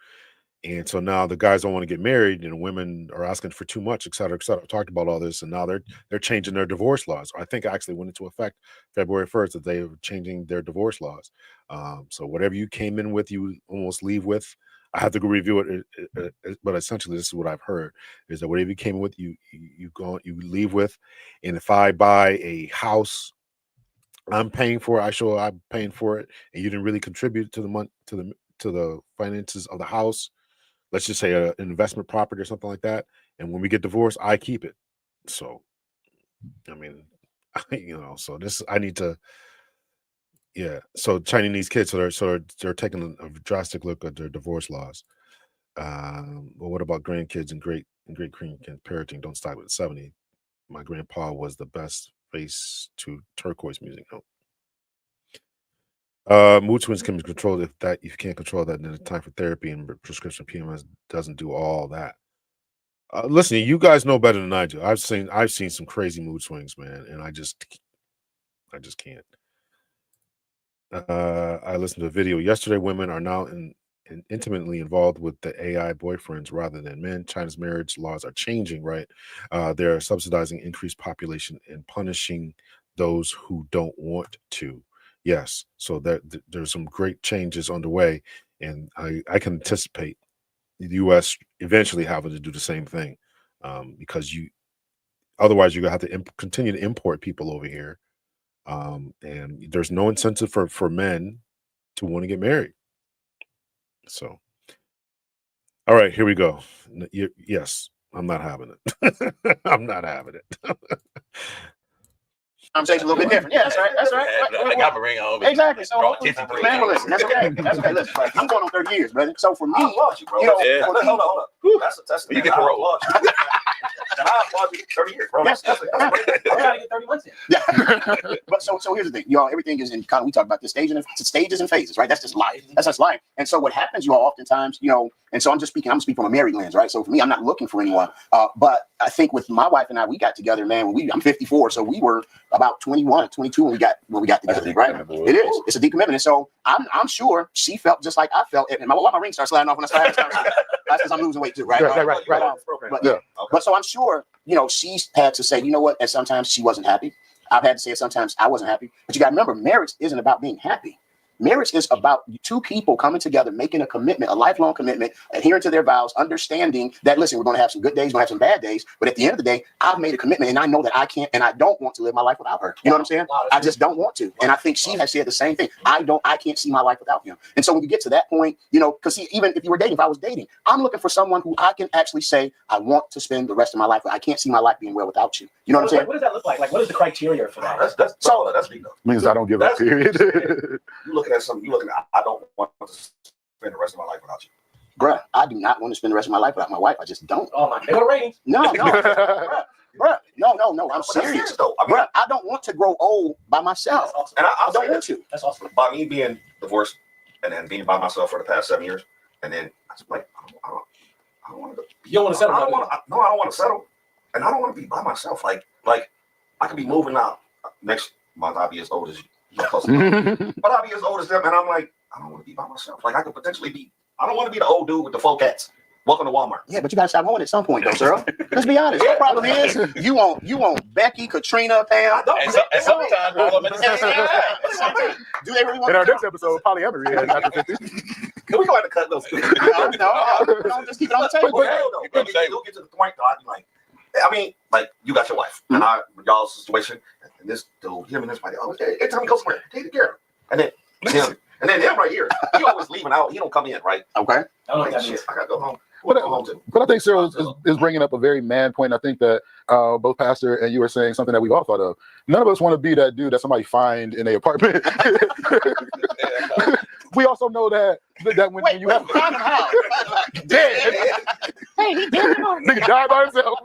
And so now the guys don't want to get married, and women are asking for too much, et cetera, et cetera. I've talked about all this, and now they're changing their divorce laws. I think actually went into effect February 1st that they were changing their divorce laws. So whatever you came in with, you almost leave with. I have to go review it, but essentially this is what I've heard: is that whatever you came in with, you leave with. And if I buy a house, I'm paying for it. I'm paying for it, and you didn't really contribute to the finances of the house. Let's just say an investment property or something like that. And when we get divorced, I keep it. So, I mean, so this, I need to, yeah. So Chinese kids, they're taking a drastic look at their divorce laws. But what about grandkids and great grandkids parenting? Don't stop at 70. My grandpa was the best face to turquoise music. No. Mood swings can be controlled. If you can't control that, then it's time for therapy, and prescription PMS doesn't do all that. Listen, you guys know better than I do. I've seen some crazy mood swings, man, and I just can't. I listened to a video yesterday. Women are now intimately involved with the AI boyfriends rather than men. China's marriage laws are changing, right? They're subsidizing increased population and punishing those who don't want to. Yes, so there's some great changes underway, and I can anticipate the U.S. eventually having to do the same thing, because otherwise you're gonna have to continue to import people over here, and there's no incentive for men to want to get married. So, all right, here we go. Yes, I'm not having it. I'm not having it. Conversation a little bit different. Yeah, that's right. I got my ring on. Exactly. So, man, well, listen, that's okay. That's okay. Listen, I'm going on 30 years, brother. So for me, I applaud you, bro. Hold up. That's you get parole. And I applaud you 30 years, bro. That's great. I'm trying to get 30 months in. Yeah. But so here's the thing, y'all. Everything is in kind of, we talk about the stages and phases, right? That's just life. That's just life. And so what happens, y'all, oftentimes, and so I'm speaking from a married lens, right? So for me, I'm not looking for anyone. But I think with my wife and I, we got together, man. I'm 54, so we were about 21, 22 when we got together, right? It is. It's a decommitment. And so I'm sure she felt just like I felt. And my ring starts sliding off when I start having this conversation. That's because I'm losing weight too, right? Right. But so I'm sure, she's had to say, you know what? And sometimes she wasn't happy. I've had to say it sometimes I wasn't happy. But you got to remember, marriage isn't about being happy. Marriage is about two people coming together, making a commitment, a lifelong commitment, adhering to their vows, understanding that, listen, we're going to have some good days, we're going to have some bad days, but at the end of the day, I've made a commitment and I know that I can't and I don't want to live my life without her. You know what I'm saying? I just don't want to. And I think she has said the same thing. I can't see my life without him. And so when you get to that point, you know, because even if you were dating, if I was dating, I'm looking for someone who I can actually say, I want to spend the rest of my life with. I can't see my life being well without you. You know what I'm saying? What does that look like? Like, what is the criteria for that? That's big though. Means I don't give up, period. You looking at something, I don't want to spend the rest of my life without you. Bruh, I do not want to spend the rest of my life without my wife. I just don't. Oh my, they go to ratings. No, bruh, no. I'm serious though. I mean, bruh, I don't want to grow old by myself. Awesome. And I don't want to. That's awesome. By me being divorced and then being by myself for the past 7 years, and then I just like I don't want to. You don't want to settle. I don't want to settle, and I don't want to be by myself. Like I could be moving out next month. I'll be as old as you. But I'll be as old as them, and I'm like, I don't want to be by myself. Like I could potentially be. I don't want to be the old dude with the 4 cats. Welcome to Walmart. Yeah, but you gotta stop hoeing at some point, though, sir. Let's be honest. The problem is you want Becky, Katrina, Pam. And sometimes all of them at the same time. Do they really want? In our next episode, polyamory is after 50. Can we go ahead and cut those? No, just keep it on the table. You'll get to the point, though. I'd be like, I mean, like you got your wife, and y'all's situation, and this dude, him and this body, every time he goes somewhere, take care of him. And then him right here, he always leaving out. He don't come in, right? Okay. I don't know that shit. I gotta go home. But I think Cyril is bringing up a very man point. I think that both Pastor and you are saying something that we've all thought of. None of us want to be that dude that somebody find in their apartment. We also know that when you have dead, Hey, he did it. nigga died by himself.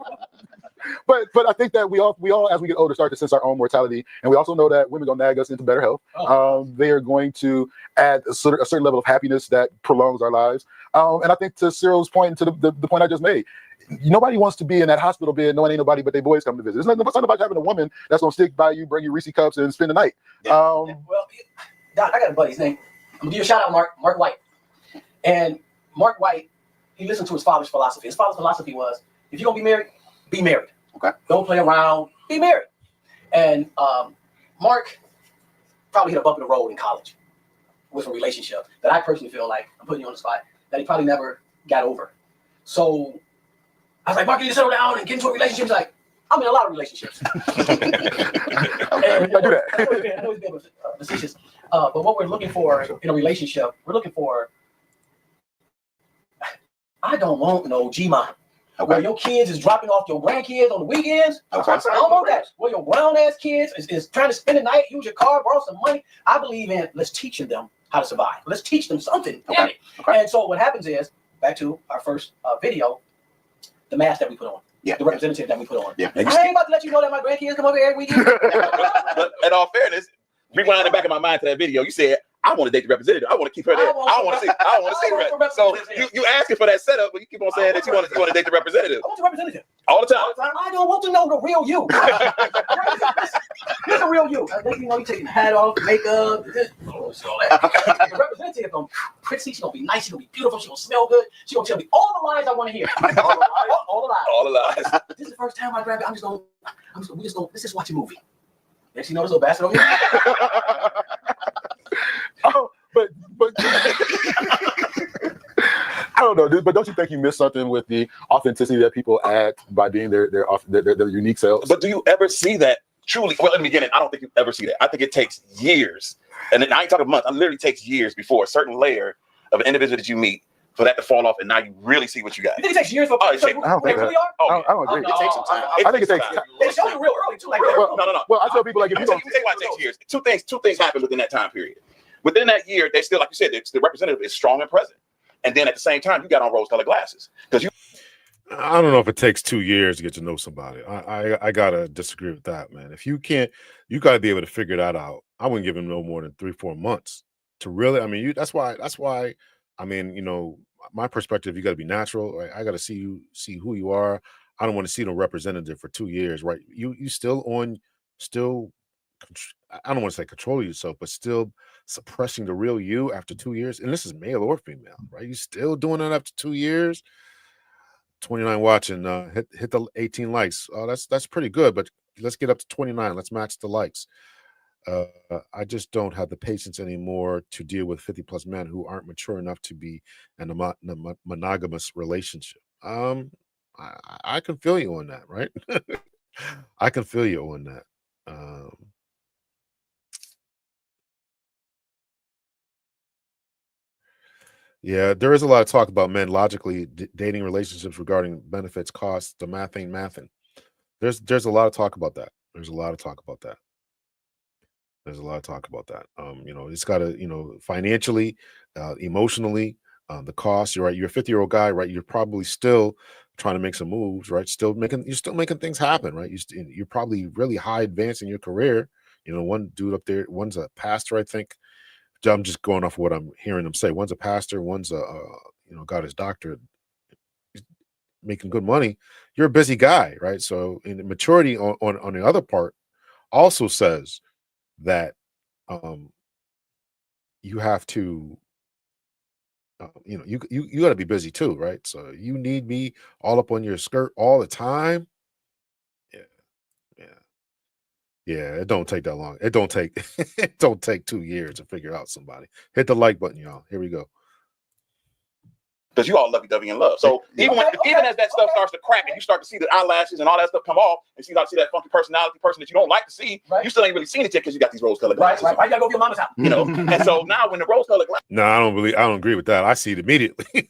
But I think that we all as we get older start to sense our own mortality, and we also know that women gonna nag us into better health. They are going to add a certain level of happiness that prolongs our lives. And I think to Cyril's point, and to the point I just made, nobody wants to be in that hospital bed knowing ain't nobody but their boys come to visit. It's not about having a woman that's gonna stick by you, bring you Reese cups, and spend the night. Well, Doc, I got a buddy. His name. I'm gonna give you a shout out, Mark White. And Mark White, he listened to his father's philosophy. His father's philosophy was, if you're gonna be married, be married. Okay. Don't play around. Be married. And Mark probably hit a bump in the road in college with a relationship that I personally feel like, I'm putting you on the spot, that he probably never got over. So I was like, Mark, you need to settle down and get into a relationship. He's like, I'm in a lot of relationships. And, I do that. I know he's being facetious. But what we're looking for in a relationship, we're looking for, I don't want no G-Mom. Okay. Where your kids is dropping off your grandkids on the weekends. Okay. I don't want that. Where your grown ass kids is trying to spend the night, use your car, borrow some money. I believe in let's teaching them how to survive. Let's teach them something. Damn it. Okay. And so what happens is, back to our first video, the mask that we put on. Yeah. The representative that we put on. Yeah. I ain't about to let you know that my grandkids come over every weekend. But in all fairness, rewinding back in my mind to that video, you said, I want to date the representative. I want to keep her there. I want to see her. So you asking for that setup, but you keep on saying that you want to date the representative. I want the representative. All the time. I don't want to know the real you. Here's the real you. You know, you taking the hat off, makeup, the representative gonna pretty, she's gonna be nice, she's gonna be beautiful, she's gonna smell good, she's gonna tell me all the lies I want to hear. All the lies. This is the first time I grab it. We just gonna let's just watch a movie. Next you know, this little bastard over here. Oh, but I don't know, dude. But don't you think you missed something with the authenticity that people add by being their unique selves? But do you ever see that truly? Well, in the beginning, I don't think you ever see that. I think it takes years, and I ain't talking months. It literally takes years before a certain layer of an individual that you meet for that to fall off, and now you really see what you got. You think it takes years for I don't agree. Oh, I don't agree. It takes some time. I think it takes time. They show you real early too. Like No. Well, I tell people like if you take why it takes years. Two things happen within that time period. Within that year, they still, like you said, the representative is strong and present. And then at the same time, you got on rose-colored glasses. I don't know if it takes 2 years to get to know somebody. I gotta disagree with that, man. If you can't, you gotta be able to figure that out. I wouldn't give him no more than 3-4 months to really. I mean, that's why. I mean, you know, my perspective, you got to be natural. Right? I got to see who you are. I don't want to see no representative for 2 years, right? You still. I don't want to say control yourself, but still suppressing the real you after 2 years. And this is male or female, right? You still doing it after 2 years. 29 watching, hit the 18 likes. Oh, that's pretty good, but let's get up to 29. Let's match the likes. I just don't have the patience anymore to deal with 50+ men who aren't mature enough to be in a monogamous relationship. I can feel you on that, right? I can feel you on that. Yeah, there is a lot of talk about men logically dating relationships regarding benefits, costs. The math ain't mathing. There's a lot of talk about that. There's a lot of talk about that. There's a lot of talk about that. It's got to, financially, emotionally, the cost. You're right. You're a 50-year-old guy, right? You're probably still trying to make some moves, right? You're still making things happen, right? You're probably really high advanced in your career. One dude up there, one's a pastor, I think. I'm just going off of what I'm hearing them say. One's a pastor, one's got his doctorate, making good money. You're a busy guy, right? So, in the maturity on the other part also says that you have to you got to be busy too, right? So you need me all up on your skirt all the time. Yeah, yeah, yeah. It don't take that long. It don't take it don't take 2 years to figure out somebody. Hit the like button, y'all. Here we go. Because you all lovey-dovey in love. So even as that stuff starts to crack and you start to see the eyelashes and all that stuff come off, and you start to see that funky personality person that you don't like to see, you still ain't really seen it yet because you got these rose-colored glasses. Right. Why you gotta go to your mama's house? And so now when the rose-colored glasses, No, I don't agree with that. I see it immediately.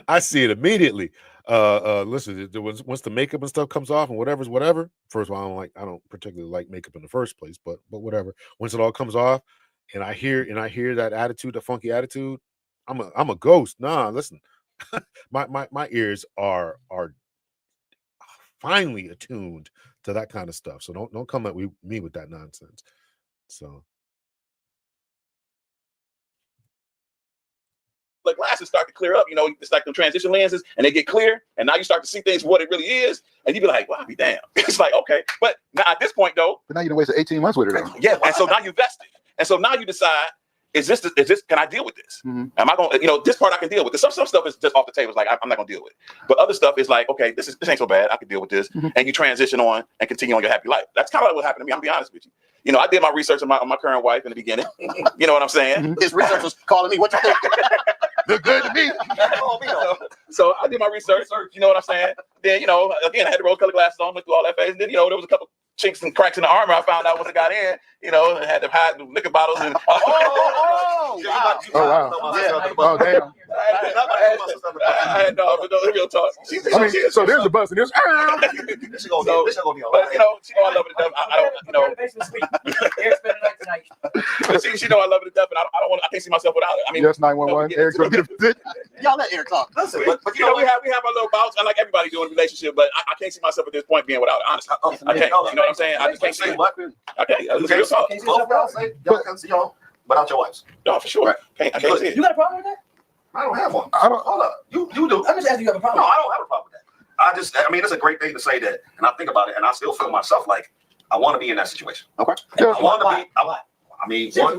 I see it immediately. Listen, once the makeup and stuff comes off and whatever. First of all, I don't particularly like makeup in the first place, but whatever. Once it all comes off, and I hear that attitude, the funky attitude, I'm a ghost. Nah, listen. my ears are finely attuned to that kind of stuff. So don't come at me with that nonsense. So the glasses start to clear up, it's like the transition lenses and they get clear, and now you start to see things for what it really is, and you be like, wow, be damn. It's like, okay. But now at this point though, But now you done wasted 18 months with it though. yeah, and so now you vested. And so now you decide, is this can I deal with this? Am I going to, this part I can deal with. Some stuff is just off the table. It's like, I'm not going to deal with it. But other stuff is like, okay, this ain't so bad. I can deal with this. And you transition on and continue on your happy life. That's kind of like what happened to me. I'm be honest with you. I did my research on my current wife in the beginning. You know what I'm saying? His research was calling me. What you think? Look good to me. So I did my research. You know what I'm saying? Then, again, I had the rose-colored glasses on, went through all that phase. And then, there was a couple chinks and cracks in the armor I found out once I got in, and had to hide the liquor bottles and wow. Oh, damn. I had no, but no, real talk. So there's the bus and there's she know I love it to death. I love it to death, and I can't see myself without it. I mean, yes, 911. Eric's gonna get a Y'all let Eric talk. Listen, but we have our little bouts. I like everybody doing a relationship, but I can't see myself at this point being without it. Honestly, I can't. You know what I'm saying? I just can't see it. Okay, real talk. Y'all can see y'all without your wives. No, for sure. I can't see it. You got a problem with that? I don't have one. I don't. Hold up. You do. I'm just asking you have a problem. No, I don't have a problem with that. I mean, it's a great thing to say that, and I think about it, and I still feel myself like I want to be in that situation. Okay. I want to be. I mean, why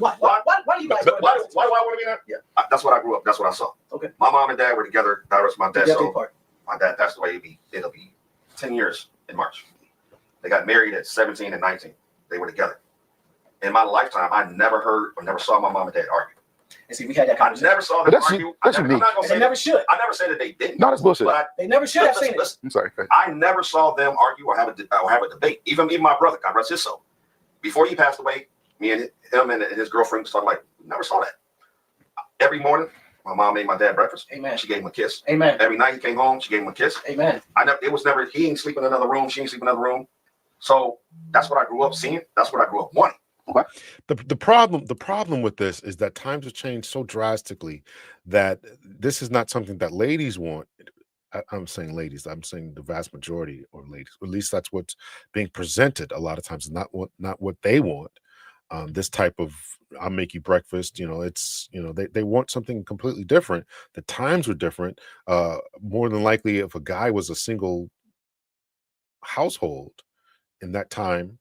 do you guys? Why do I want to be there? Yeah, that's what I grew up. That's what I saw. Okay. My mom and dad were together. That was my dad. So Part. my dad passed away. It'll be 10 years in March. They got married at 17 and 19. They were together. In my lifetime, I never heard or never saw my mom and dad argue. And see, we had that conversation. I never saw them argue. That's unique. They never should. I never said that they didn't. No, that's bullshit. They never should have seen it. I'm sorry. I never saw them argue or have a debate. Even my brother, God rest his soul. Before he passed away, me and him and his girlfriend was talking like, never saw that. Every morning, my mom made my dad breakfast. Amen. She gave him a kiss. Amen. Every night he came home, she gave him a kiss. Amen. He ain't sleep in another room. She ain't sleep in another room. So that's what I grew up seeing. That's what I grew up wanting. Okay. The problem with this is that times have changed so drastically that this is not something that ladies want. I'm saying ladies. I'm saying the vast majority of ladies. At least that's what's being presented a lot of times. Not what they want. This type of I'll make you breakfast. It's they want something completely different. The times were different. More than likely, if a guy was a single household in that time,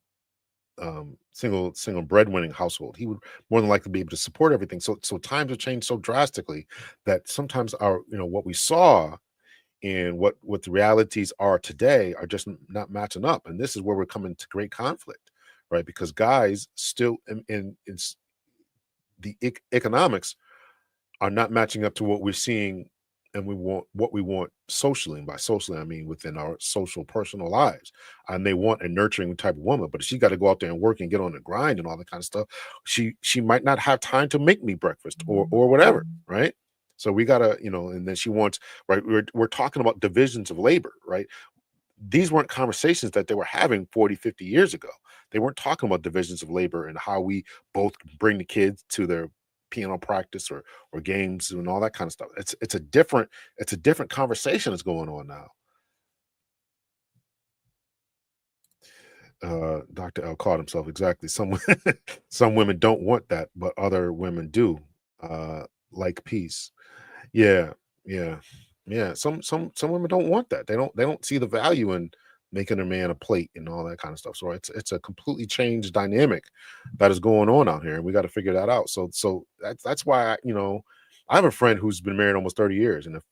single breadwinning household, he would more than likely be able to support everything. So times have changed so drastically that sometimes our what we saw and what the realities are today are just not matching up, and this is where we're coming to great conflict, right? Because guys still in the economics are not matching up to what we're seeing and what we want socially. And by socially, I mean within our social personal lives. And they want a nurturing type of woman, but if she got to go out there and work and get on the grind and all that kind of stuff, she might not have time to make me breakfast or whatever, right? So we gotta, and then she wants, right? We're talking about divisions of labor, right? These weren't conversations that they were having 40, 50 years ago. They weren't talking about divisions of labor and how we both bring the kids to their piano practice or games and all that kind of stuff. It's a different conversation that's going on now. Dr. L caught himself exactly. Some women don't want that, but other women do. Like peace. Yeah, yeah, yeah. Some women don't want that. They don't see the value in making a man a plate and all that kind of stuff. So it's a completely changed dynamic that is going on out here, and we got to figure that out. So that's why I have a friend who's been married almost 30 years, and if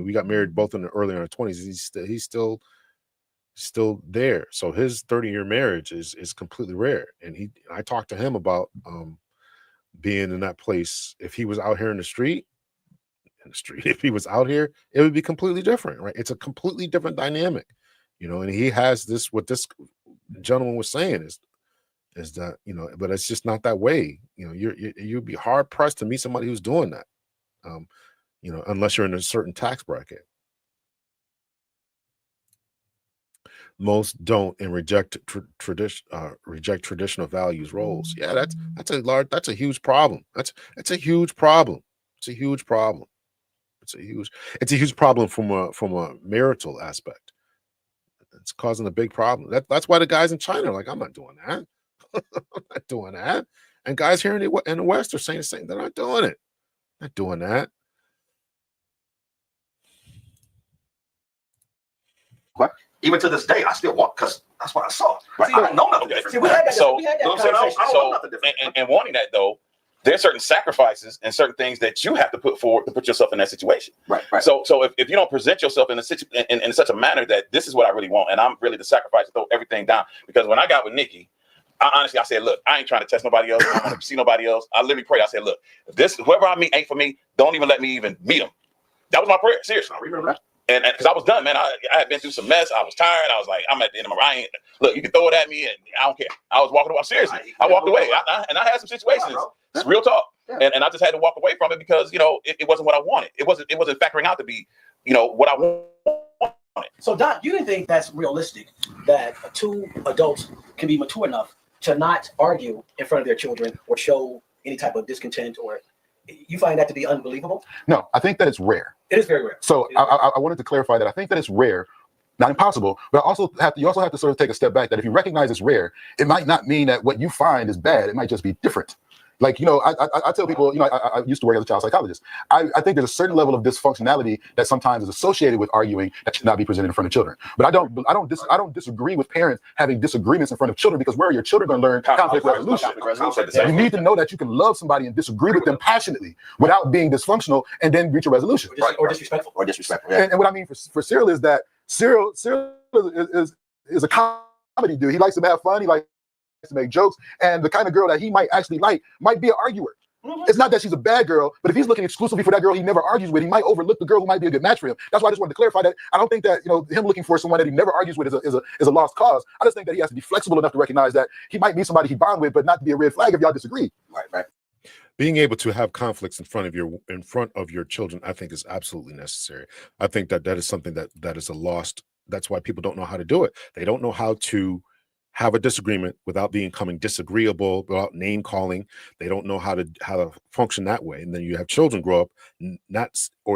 we got married both in the early 20s, he's still there. So his 30-year marriage is completely rare, and I talked to him about being in that place. If he was out here in the street, if he was out here, it would be completely different, right? It's a completely different dynamic, and he has this, what this gentleman was saying is that, but it's just not that way. You'd be hard pressed to meet somebody who's doing that, unless you're in a certain tax bracket. Most don't, and reject traditional values roles. Yeah, that's a huge problem. That's a huge problem. It's a huge problem. It's a huge problem from a marital aspect. It's causing a big problem. That's why the guys in China are like, I'm not doing that. I'm not doing that. And guys here in the West are saying the same. They're not doing it. Not doing that. What? Even to this day, I still want, because that's what I saw. Right? I don't know nothing different. See, we had that So, and wanting that though, there's certain sacrifices and certain things that you have to put forward to put yourself in that situation. Right. So if you don't present yourself in in such a manner that this is what I really want, and I'm really the sacrifice to throw everything down. Because when I got with Nikki, I said, look, I ain't trying to test nobody else. I don't want to see nobody else. I literally prayed. I said, look, if whoever I meet ain't for me, don't even let me even meet him. That was my prayer. Seriously. I remember that. And because I was done, man. I had been through some mess. I was tired. I was like, I'm at the end of my ride. Look, you can throw it at me, and I don't care. I was walking away. Seriously, I walked away. And I had some situations. It's real talk. Yeah. And I just had to walk away from it because it wasn't what I wanted. It wasn't factoring out to be what I wanted. So Don, you didn't think that's realistic that two adults can be mature enough to not argue in front of their children or show any type of discontent, or you find that to be unbelievable? No, I think that it's rare. It is very rare. So I wanted to clarify that I think that it's rare, not impossible, but you also have to sort of take a step back, that if you recognize it's rare, it might not mean that what you find is bad. It might just be different. Like, I tell people, I used to work as a child psychologist. I think there's a certain level of dysfunctionality that sometimes is associated with arguing that should not be presented in front of children. But I don't disagree with parents having disagreements in front of children, because where are your children going to learn conflict resolution? You need to know that you can love somebody and disagree with them passionately without being dysfunctional, and then reach a resolution. Or disrespectful. Yeah. And what I mean for Cyril is that Cyril is a comedy dude. He likes to have fun. He likes to make jokes, and the kind of girl that he might actually like might be an arguer. Mm-hmm. It's not that she's a bad girl, but if he's looking exclusively for that girl he never argues with, he might overlook the girl who might be a good match for him. That's why I just wanted to clarify that. I don't think that him looking for someone that he never argues with is a lost cause. I just think that he has to be flexible enough to recognize that he might meet somebody he bond with, but not to be a red flag if y'all disagree. Right. Being able to have conflicts in front of your children, I think, is absolutely necessary. I think that is something that is a lost. That's why people don't know how to do it. They don't know how to have a disagreement without becoming disagreeable, without name calling. They don't know how to function that way. And then you have children grow up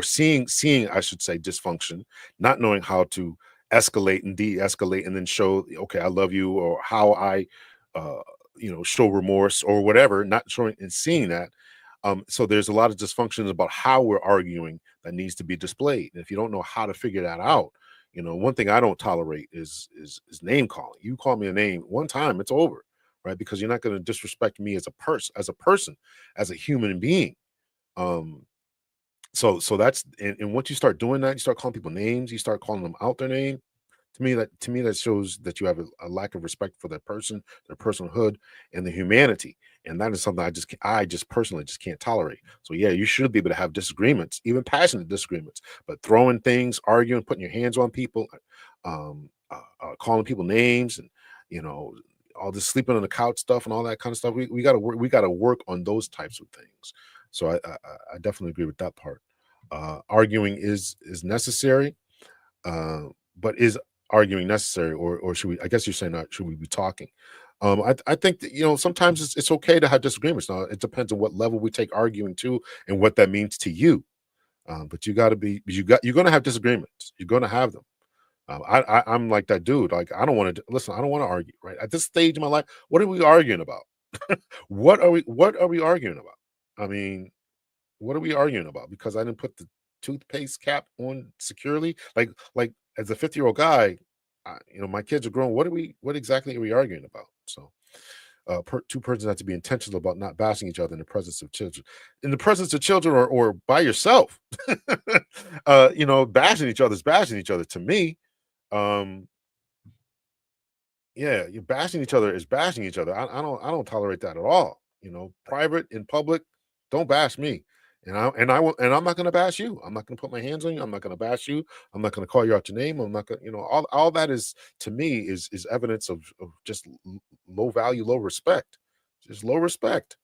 seeing, I should say, dysfunction, not knowing how to escalate and de-escalate, and then show, okay, I love you, or how I, show remorse or whatever, not showing and seeing that. So there's a lot of dysfunctions about how we're arguing that needs to be displayed. And if you don't know how to figure that out, one thing I don't tolerate is name calling. You call me a name one time, it's over, right? Because you're not going to disrespect me as a person, as a human being. So that's, and once you start doing that, you start calling people names, you start calling them out their name. To me, that shows that you have a lack of respect for that person, their personhood, and the humanity. And that is something I just personally just can't tolerate. So yeah, you should be able to have disagreements, even passionate disagreements, but throwing things, arguing, putting your hands on people, calling people names, and you know, all this sleeping on the couch stuff and all that kind of stuff. We got to work on those types of things. So I definitely agree with that part. Arguing is necessary, but is arguing necessary, or should we? I guess you're saying, should we be talking? I think that, you know, sometimes it's okay to have disagreements. Now it depends on what level we take arguing to and what that means to you. But you're going to have disagreements. You're going to have them. I'm like that dude. Like, I don't want to listen. I don't want to argue. Right at this stage in my life, what are we arguing about? What are we arguing about? I mean, what are we arguing about? Because I didn't put the toothpaste cap on securely. Like as a 50-year-old guy, you know, my kids are grown. What exactly are we arguing about? So, two persons have to be intentional about not bashing each other in the presence of children. In the presence of children, or by yourself, you know, bashing each other is bashing each other. To me, yeah, you're bashing each other is bashing each other. I don't tolerate that at all. You know, private, in public, don't bash me. And I'm not going to bash you. I'm not going to put my hands on you. I'm not going to bash you. I'm not going to call you out your name. I'm not going to, you know, all that is, to me, is evidence of just low value, low respect. Just low respect.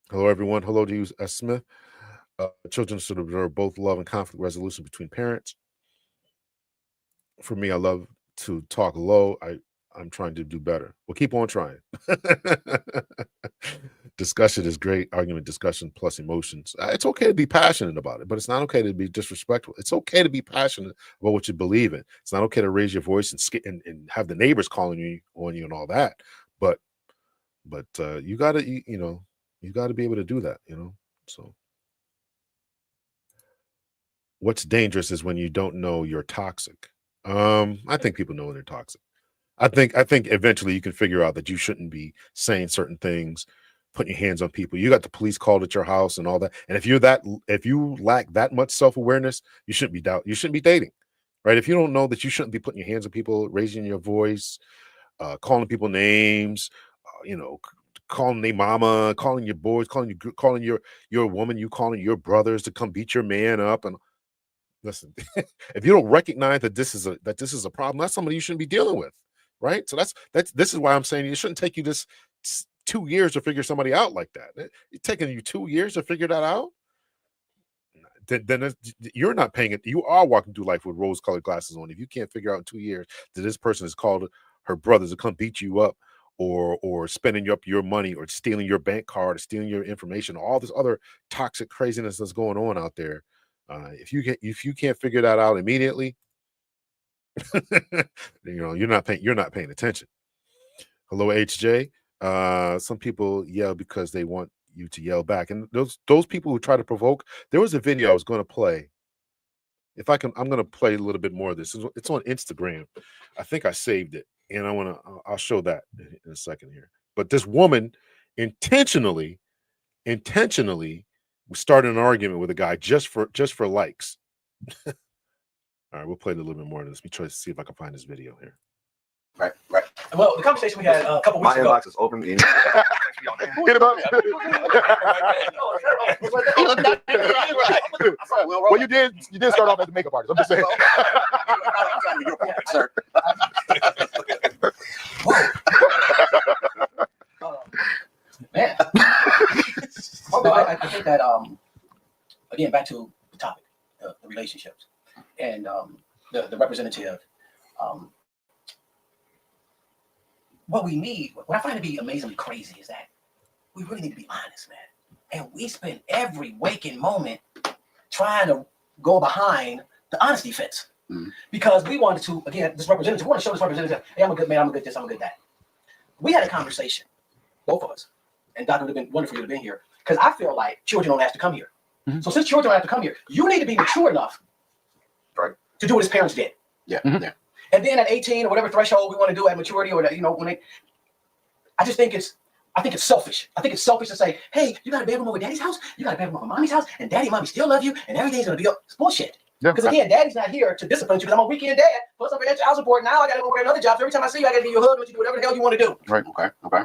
Hello, everyone. Hello to you, S. Smith. Children should observe both love and conflict resolution between parents. For me, I love to talk low. I'm trying to do better. Well, keep on trying. Discussion is great. Argument, discussion, plus emotions. It's okay to be passionate about it, but it's not okay to be disrespectful. It's okay to be passionate about what you believe in. It's not okay to raise your voice and have the neighbors calling you on you and all that. But you got to, you know, you got to be able to do that, you know. So what's dangerous is when you don't know you're toxic. I think people know when they're toxic. I think eventually you can figure out that you shouldn't be saying certain things, putting your hands on people. You got the police called at your house and all that. And if you lack that much self-awareness, you shouldn't be dating, right? If you don't know that you shouldn't be putting your hands on people, raising your voice, calling people names, you know, calling their mama, calling your boys, calling your woman, you calling your brothers to come beat your man up. And listen, if you don't recognize that this is a problem, that's somebody you shouldn't be dealing with. Right. So this is why I'm saying it shouldn't take you this 2 years to figure somebody out like that. It's taking you 2 years to figure that out. Then you're not paying it. You are walking through life with rose-colored glasses on. If you can't figure out in 2 years that this person has called her brothers to come beat you up, or spending up your money, or stealing your bank card, or stealing your information, all this other toxic craziness that's going on out there. If you can't figure that out immediately, you know, you're not paying attention. Hello, HJ. Some people yell because they want you to yell back, and those people who try to provoke. There was a video I was going to play. If I can, I'm going to play a little bit more of this. It's on Instagram. I think I saved it, and I'll show that in a second here. But this woman intentionally started an argument with a guy just for likes. All right, we'll play a little bit more of this. Let me try to see if I can find this video here. Right. Well, the conversation we had a couple weeks ago. My inbox is open. Hit him up. Well, you did start off as a makeup artist. I'm just saying. Sir. Man. I think that again, back to the topic, the relationships, and the representative. What we need, what I find to be amazingly crazy, is that we really need to be honest, man. And we spend every waking moment trying to go behind the honesty fence. Because we wanted to, again, this representative, we want to show this representative, hey, I'm a good man, I'm a good this, I'm a good that. We had a conversation, both of us, and Dr. would have been wonderful for you to be here, because I feel like children don't have to come here. So since children don't have to come here, you need to be mature enough to do what his parents did. Yeah. And then at 18 or whatever threshold we want to do at maturity, or that, you know, I think it's selfish. I think it's selfish to say, hey, you got a bedroom over daddy's house, you got a bedroom over mommy's house, and daddy and mommy still love you, and everything's gonna be up. It's bullshit. Because again, daddy's not here to discipline you because I'm a weekend dad. Plus, I'm paying child support. Now I got to go work another job. So every time I see you, I got to give you a hug, let you do whatever the hell you want to do. Right. Okay.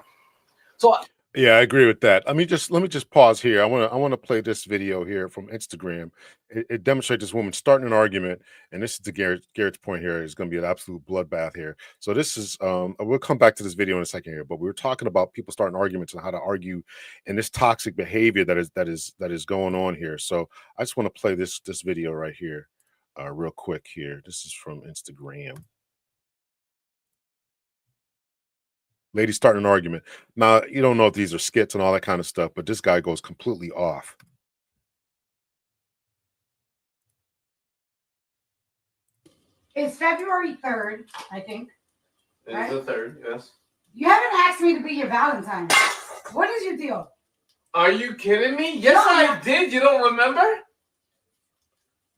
So Yeah, I agree with that. Let me just pause here. I want to play this video here from Instagram. It demonstrates this woman starting an argument, and this is to Garrett's point here. It's going to be an absolute bloodbath here. So this is we'll come back to this video in a second here, but we were talking about people starting arguments and how to argue and this toxic behavior that is going on here. So I just want to play this video right here, real quick here. This is from Instagram. Lady starting an argument. Now, you don't know if these are skits and all that kind of stuff, but this guy goes completely off. It's February 3rd, I think. It's the 3rd, yes. You haven't asked me to be your Valentine. What is your deal? Are you kidding me? Yes, I did. You don't remember?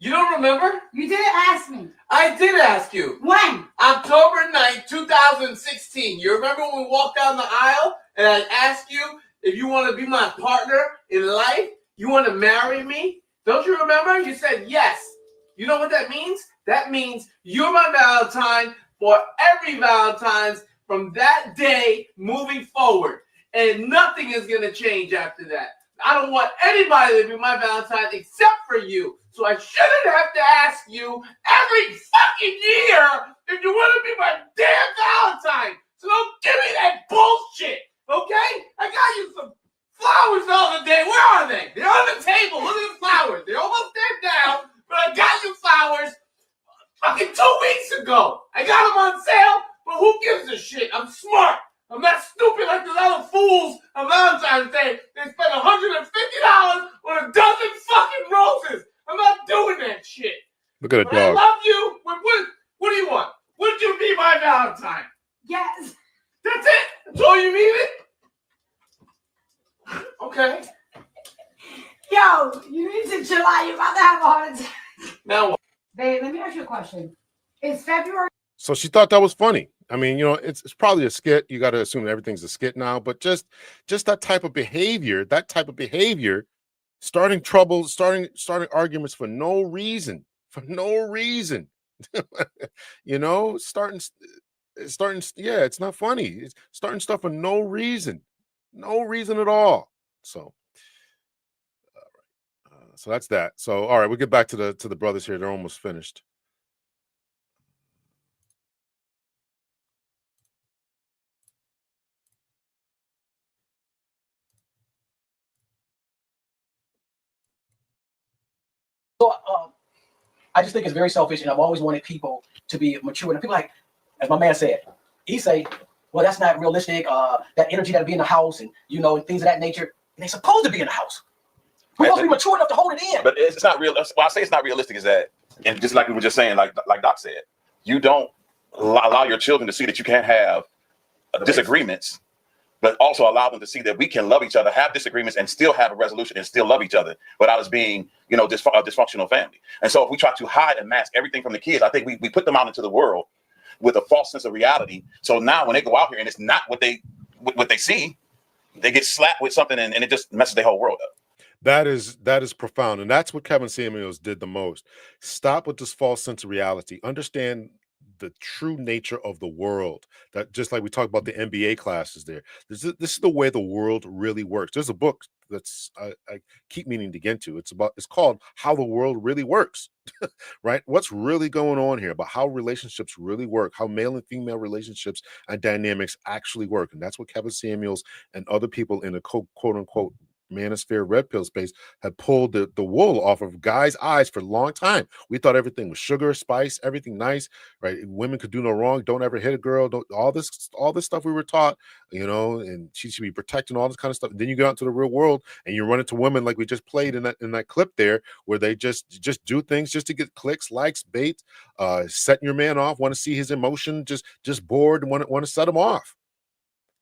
You don't remember? You didn't ask me. I did ask you. When? October 9th, 2016. You remember when we walked down the aisle and I asked you if you want to be my partner in life? You want to marry me? Don't you remember? You said yes. You know what that means? That means you're my Valentine for every Valentine's from that day moving forward. And nothing is going to change after that. I don't want anybody to be my Valentine except for you. So I shouldn't have to ask you every fucking year if you want to be my damn Valentine. So don't give me that bullshit, okay? I got you some flowers the other day. Where are they? They're on the table. Look at the flowers. They're almost dead now, but I got you flowers fucking 2 weeks ago. I got them on sale, but who gives a shit? I'm smart. I'm not stupid like those other fools on Valentine's Day. They spent $150 on a dozen fucking roses. I'm not doing that shit. Look at a But I dog. love you. What do you want? Would you be my Valentine? Yes. That's it? That's all you needed? Okay. Yo, you need to chill out. You're about to have a heart attack. Now what? Babe, let me ask you a question. It's February. So she thought that was funny. I mean, you know, it's probably a skit. You got to assume that everything's a skit now, but just that type of behavior, starting trouble, starting arguments for no reason, you know, starting. Yeah, it's not funny. It's starting stuff for no reason at all. So, so that's that. So, all right, we'll get back to the brothers here. They're almost finished. So I just think it's very selfish, and I've always wanted people to be mature. And people like, as my man said, he say, well, that's not realistic. That energy that'll be in the house, and you know, and things of that nature. And they supposed to be in the house. We're supposed to be mature enough to hold it in. But it's not real. Well, I say it's not realistic is that, and just like we were just saying, like Doc said, you don't allow your children to see that you can't have disagreements, but also allow them to see that we can love each other, have disagreements, and still have a resolution and still love each other without us being, you know, a dysfunctional family. And so if we try to hide and mask everything from the kids, I think we put them out into the world with a false sense of reality. So now when they go out here and it's not what they see, they get slapped with something and it just messes their whole world up. That is profound. And that's what Kevin Samuels did the most. Stop with this false sense of reality. Understand the true nature of the world. That just like we talked about the MBA classes there. This is the way the world really works. There's a book that's I keep meaning to get into. It's called How the World Really Works. Right? What's really going on here about how relationships really work, how male and female relationships and dynamics actually work. And that's what Kevin Samuels and other people in the quote unquote manosphere red pill space had pulled the wool off of guys' eyes for a long time. We thought everything was sugar, spice, everything nice, right? Women could do no wrong. Don't ever hit a girl. Don't all this stuff we were taught, you know, and she should be protecting all this kind of stuff. And then you go out into the real world and you run into women like we just played in that clip there, where they just do things just to get clicks, likes, bait, setting your man off, want to see his emotion, just bored and want to set him off.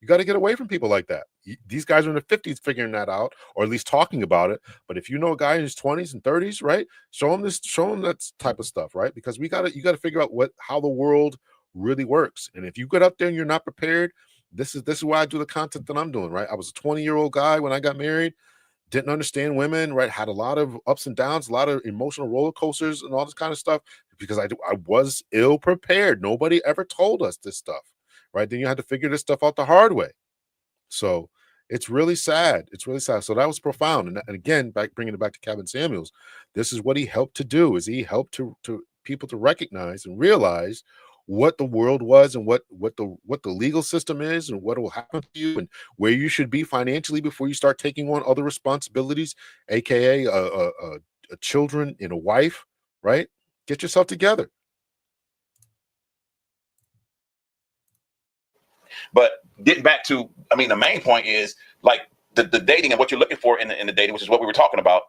You got to get away from people like that. These guys are in their 50s figuring that out, or at least talking about it. But if you know a guy in his 20s and 30s, right, show him that type of stuff, right? Because you got to figure out how the world really works. And if you get up there and you're not prepared, this is why I do the content that I'm doing, right? I was a 20-year-old guy when I got married. didn't understand women, right? Had a lot of ups and downs, a lot of emotional roller coasters and all this kind of stuff because I was ill prepared. Nobody ever told us this stuff, right? Then you had to figure this stuff out the hard way. So it's really sad. It's really sad. So that was profound. And again, bringing it back to Kevin Samuels, this is what he helped to do, is he helped to people to recognize and realize what the world was and what the legal system is and what will happen to you and where you should be financially before you start taking on other responsibilities, aka a children and a wife, right? Get yourself together. But getting back to, I mean, the main point is like the dating and what you're looking for in the dating, which is what we were talking about.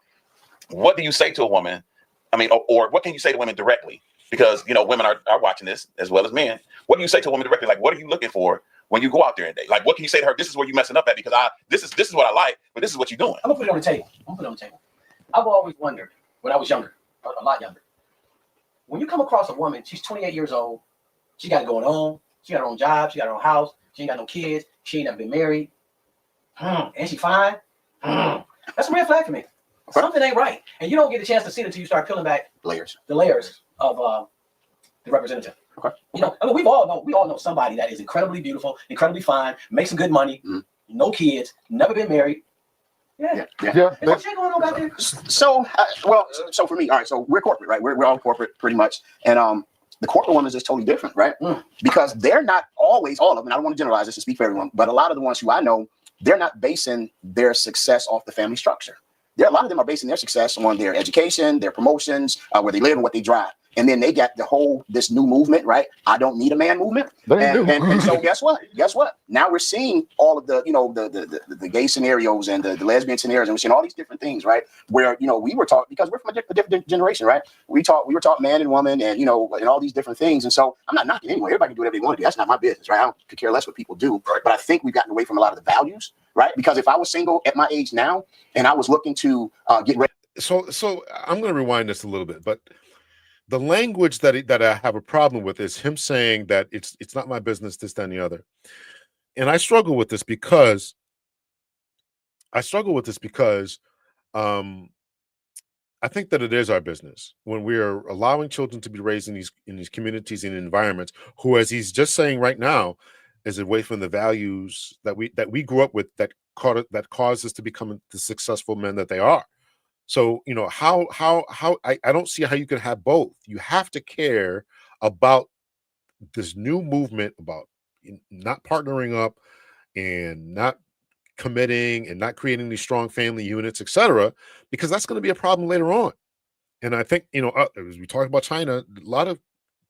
What do you say to a woman? I mean, or what can you say to women directly? Because, you know, women are watching this as well as men. What do you say to a woman directly? Like, what are you looking for when you go out there and date? Like, what can you say to her? This is where you're messing up at because this is what I like, but this is what you're doing. I'm gonna put it on the table. I've always wondered when I was younger, a lot younger. When you come across a woman, she's 28 years old, she got it going on, she got her own job, she got her own house, she ain't got no kids, she ain't never been married, and she fine. That's a red flag for me. Something ain't right, and you don't get a chance to see it until you start peeling back the layers of the representative. Okay. You know, I mean, we all know somebody that is incredibly beautiful, incredibly fine, makes some good money, no kids, never been married. Yeah. There's some shit going on back there. So, so for me, all right. So we're corporate, right? We're all corporate, pretty much, and the corporate woman is just totally different, right? Because they're not always, all of them. I don't want to generalize this and speak for everyone, but a lot of the ones who I know, they're not basing their success off the family structure. A lot of them are basing their success on their education, their promotions, where they live and what they drive. And then they got this new movement, right? I don't need a man movement. And so guess what? Now we're seeing all of the, you know, the gay scenarios and the lesbian scenarios, and we're seeing all these different things, right? Where, you know, we were taught, because we're from a different generation, right? We were taught man and woman and, you know, and all these different things. And so I'm not knocking anyone. Everybody can do whatever they want to do. That's not my business, right? I could care less what people do. Right. But I think we've gotten away from a lot of the values, right? Because if I was single at my age now and I was looking to get ready. So I'm going to rewind this a little bit, but the language that I have a problem with is him saying that it's not my business, this, that, and the other. And I struggle with this because I think that it is our business when we are allowing children to be raised in these communities and environments who, as he's just saying right now, is away from the values that we grew up with that caused us to become the successful men that they are. So, you know, how I don't see how you can have both. You have to care about this new movement about not partnering up and not committing and not creating these strong family units, etc., because that's going to be a problem later on. And I think, you know, as we talk about China, a lot of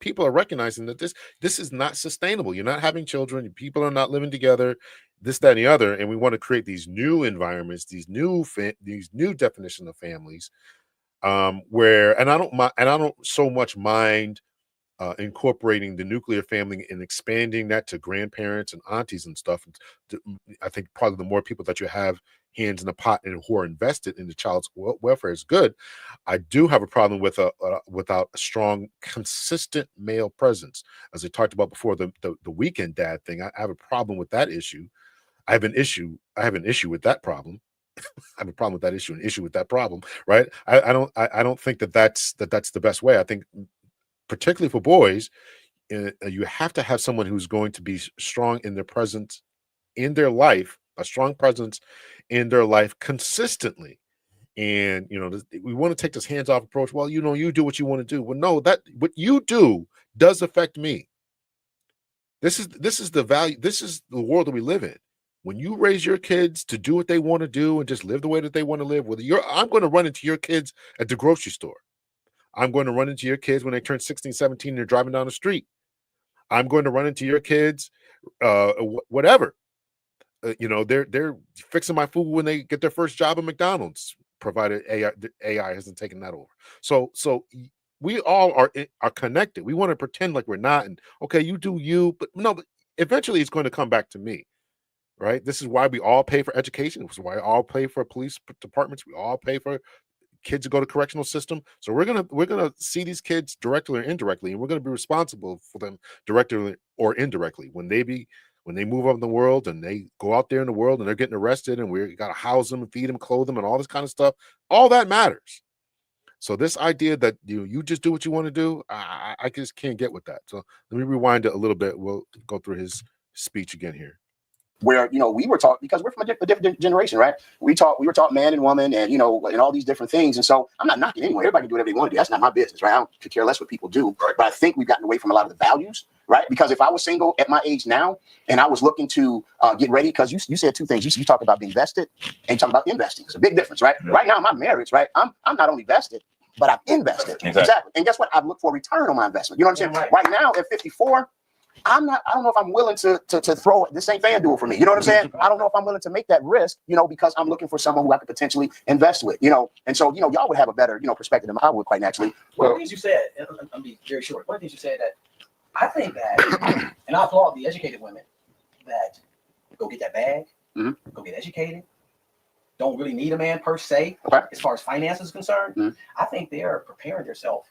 people are recognizing that this is not sustainable. You're not having children, people are not living together, this, that, and the other, and we want to create these new environments, these new definition of families, where I don't so much mind incorporating the nuclear family and expanding that to grandparents and aunties and stuff. I think probably the more people that you have hands in the pot and who are invested in the child's welfare is good. I do have a problem with without a strong, consistent male presence, as I talked about before. The weekend dad thing, I have a problem with that issue. I have an issue with that problem. I have a problem with that issue, an issue with that problem, right? I don't think that's the best way. I think, particularly for boys, you have to have someone who's going to be strong in their presence in their life, a strong presence in their life consistently. And, you know, we want to take this hands-off approach. Well, you know, you do what you want to do. Well, no, that what you do does affect me. This is the value. This is the world that we live in. When you raise your kids to do what they want to do and just live the way that they want to live, I'm going to run into your kids at the grocery store. I'm going to run into your kids when they turn 16, 17, and they're driving down the street. I'm going to run into your kids, whatever. You know, they're fixing my food when they get their first job at McDonald's, provided AI hasn't taken that over. So we all are connected. We want to pretend like we're not, and okay, you do you, but no, but eventually it's going to come back to me. Right? This is why we all pay for education. This is why we all pay for police departments. We all pay for kids to go to correctional system. So we're gonna see these kids directly or indirectly, and we're gonna be responsible for them directly or indirectly when they when they move up in the world and they go out there in the world and they're getting arrested and we got to house them and feed them, clothe them, and all this kind of stuff, all that matters. So this idea that you just do what you want to do, I just can't get with that. So let me rewind it a little bit. We'll go through his speech again here. Where we were taught, because we're from a different generation, right? We were taught man and woman, and and all these different things. And so I'm not knocking anyone. Everybody can do whatever they want to do. That's not my business, right? I don't care less what people do. Right? But I think we've gotten away from a lot of the values, right? Because if I was single at my age now and I was looking to get ready, because you said two things. You talk about being vested and you talk about investing. It's a big difference, right? Yeah. Right now in my marriage, right? I'm not only vested, but I've invested. Exactly. And guess what? I've looked for a return on my investment. You know what I'm saying? Right now at 54. I don't know if I'm willing to throw it. This ain't FanDuel for me. You know what I'm saying? I don't know if I'm willing to make that risk, because I'm looking for someone who I could potentially invest with, And so, y'all would have a better, perspective than I would quite naturally. One of the things you said, and I'll be very short. One of the things you said that I think that, and I applaud the educated women that go get that bag, go get educated, don't really need a man per se, as far as finances is concerned. I think they are preparing themselves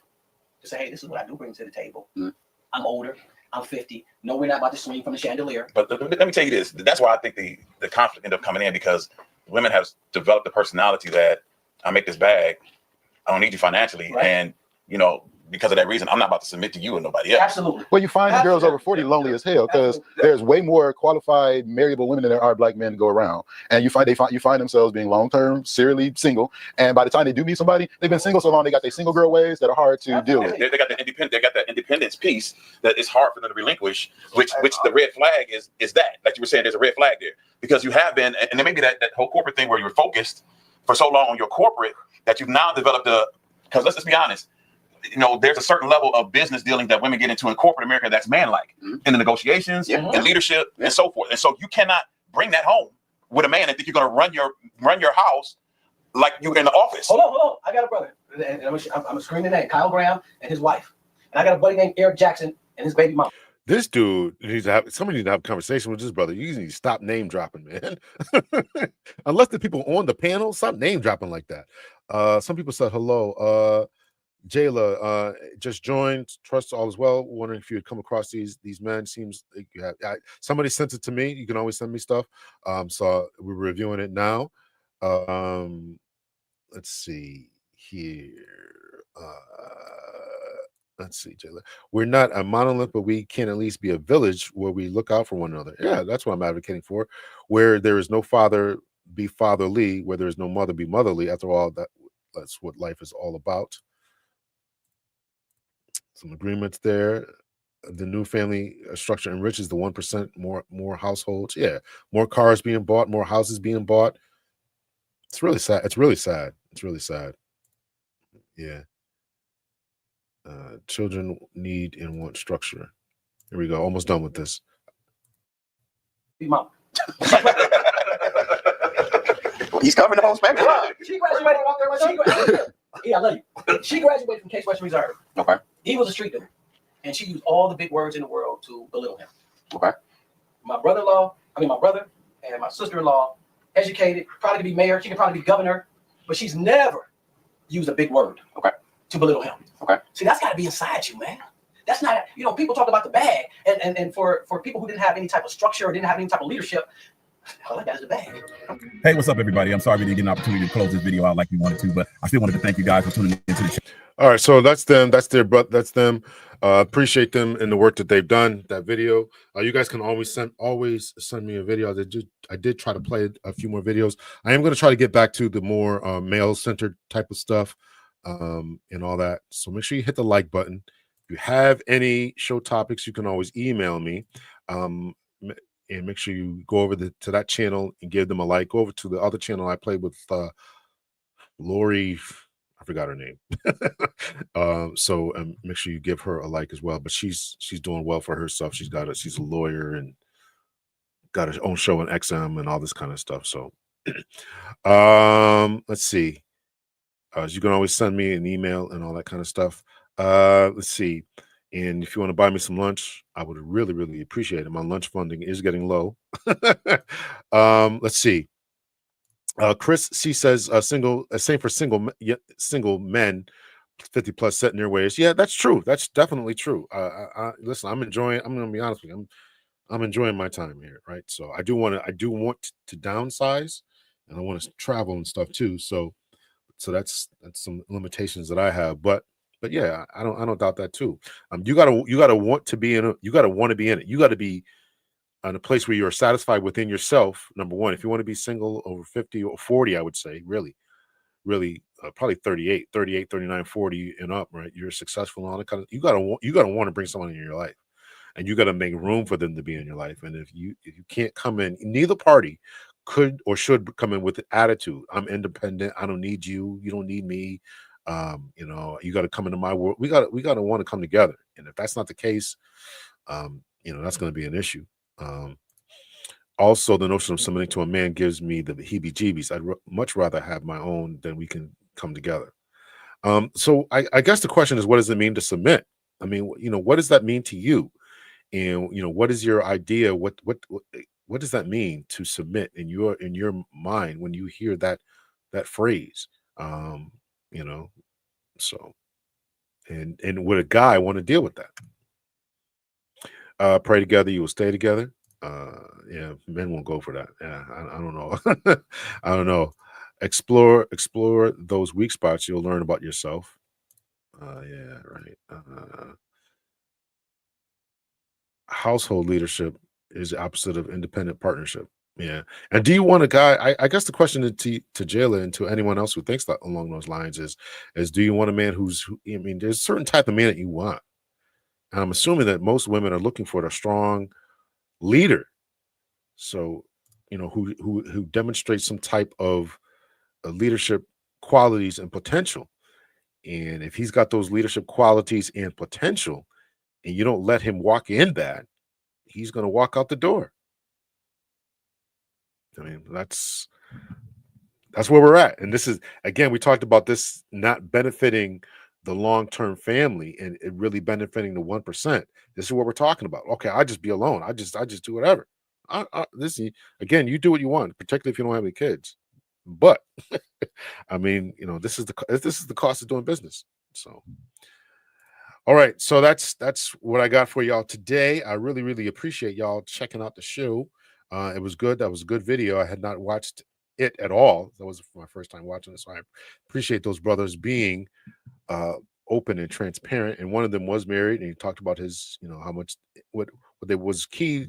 to say, hey, this is what I do bring to the table. I'm older. I'm 50. No, we're not about to swing from the chandelier. But let me tell you this. That's why I think the conflict ended up coming in, because women have developed the personality that I make this bag. I don't need you financially. Right. And, because of that reason, I'm not about to submit to you and nobody else. Absolutely. Well, you find the girls over 40 lonely as hell, because there's way more qualified, marriageable women than there are black men to go around. And you find themselves being long-term, serially single. And by the time they do meet somebody, they've been single so long, they got their single girl ways that are hard to deal with. They got that independence piece that is hard for them to relinquish, which the red flag is that. Like you were saying, there's a red flag there. Because you have been, and then maybe that whole corporate thing where you were focused for so long on your corporate that you've now developed because let's just be honest, there's a certain level of business dealing that women get into in corporate America that's manlike in the negotiations and leadership and so forth. And so you cannot bring that home with a man and think you're going to run your house like you're in the office. Hold on. I got a brother, and I'm a screaming name, Kyle Graham and his wife. And I got a buddy named Eric Jackson and his baby mom. This dude somebody needs to have a conversation with this brother. You need to stop name dropping, man. Unless the people on the panel, stop name dropping like that. Some people said hello. Jayla just joined. Trust all is well. Wondering if you had come across these men. Seems like you have. Somebody sent it to me. You can always send me stuff. So we're reviewing it now. Let's see here. Let's see, Jayla. We're not a monolith, but we can at least be a village where we look out for one another. Yeah, that's what I'm advocating for. Where there is no father, be fatherly. Where there is no mother, be motherly. After all, that's what life is all about. Some agreements there. The new family structure enriches the 1% more households. Yeah, more cars being bought, more houses being bought. It's really sad. It's really sad. Yeah. Children need and want structure. Here we go. Almost done with this. Mom. He's covering the whole spectrum. She graduated. Yeah, I love you. She graduated from Case Western Reserve. Okay. He was a street dude, and she used all the big words in the world to belittle him. Okay. My brother and my sister-in-law, educated, probably could be mayor. She could probably be governor, but she's never used a big word. Okay. To belittle him. Okay. See, that's got to be inside you, man. That's not, people talk about the bag, and for people who didn't have any type of structure or didn't have any type of leadership, all I got is the bag. Hey, what's up, everybody? I'm sorry we didn't get an opportunity to close this video out like we wanted to, but I still wanted to thank you guys for tuning into the show. All right, so that's them. That's them. Appreciate them and the work that they've done. That video. You guys can always send me a video. I did try to play a few more videos. I am going to try to get back to the more male-centered type of stuff and all that. So make sure you hit the like button. If you have any show topics, you can always email me. And make sure you go over to that channel and give them a like. Go over to the other channel I played with Lori. I forgot her name. So make sure you give her a like as well. But she's doing well for herself. She's a lawyer and got her own show on XM and all this kind of stuff. So let's see. You can always send me an email and all that kind of stuff. Let's see. And if you want to buy me some lunch, I would really, really appreciate it. My lunch funding is getting low. Let's see. Chris C says same for single men 50 plus set in their ways. Yeah, that's true. That's definitely true. Listen, I'm going to be honest with you. I'm enjoying my time here, right? So I do want to downsize, and I want to travel and stuff too. So that's some limitations that I have, but yeah, I don't doubt that too. You gotta want to be in it. You gotta want to be in it. You got to be in a place where you're satisfied within yourself. Number one, if you want to be single over 50 or 40, I would say really probably 38, 39, 40 and up, right? You're successful and all that kind of. You gotta want to bring someone in your life, and you got to make room for them to be in your life. And if you can't come in, neither party could or should come in with an attitude. I'm independent. I don't need you. You don't need me. You got to come into my world. We got to want to come together. And if that's not the case, that's going to be an issue. Also, the notion of submitting to a man gives me the heebie-jeebies. I'd much rather have my own than we can come together. So I guess the question is, what does it mean to submit? I mean, what does that mean to you? And what is your idea? What does that mean to submit in your mind when you hear that phrase? So and would a guy want to deal with that? Pray together, you will stay together. Yeah, men won't go for that. Yeah, I don't know. I don't know. Explore those weak spots. You'll learn about yourself. Yeah, right. Household leadership is the opposite of independent partnership. Yeah. And do you want a guy? I guess the question to Jayla and to anyone else who thinks that along those lines is do you want a man I mean, there's a certain type of man that you want. And I'm assuming that most women are looking for a strong leader. So, who demonstrates some type of leadership qualities and potential. And if he's got those leadership qualities and potential, and you don't let him walk in that, he's going to walk out the door. I mean, that's where we're at. And this is, again, we talked about this not benefiting the long-term family and it really benefiting the 1%. This is what we're talking about. Okay, I just be alone. I just do whatever. Again, you do what you want, particularly if you don't have any kids. But I mean, this is the cost of doing business. So, all right. So that's what I got for y'all today. I really, really appreciate y'all checking out the show. It was good. That was a good video. I had not watched it at all. That was my first time watching it. So I appreciate those brothers being open and transparent. And one of them was married, and he talked about his, how much what there was key.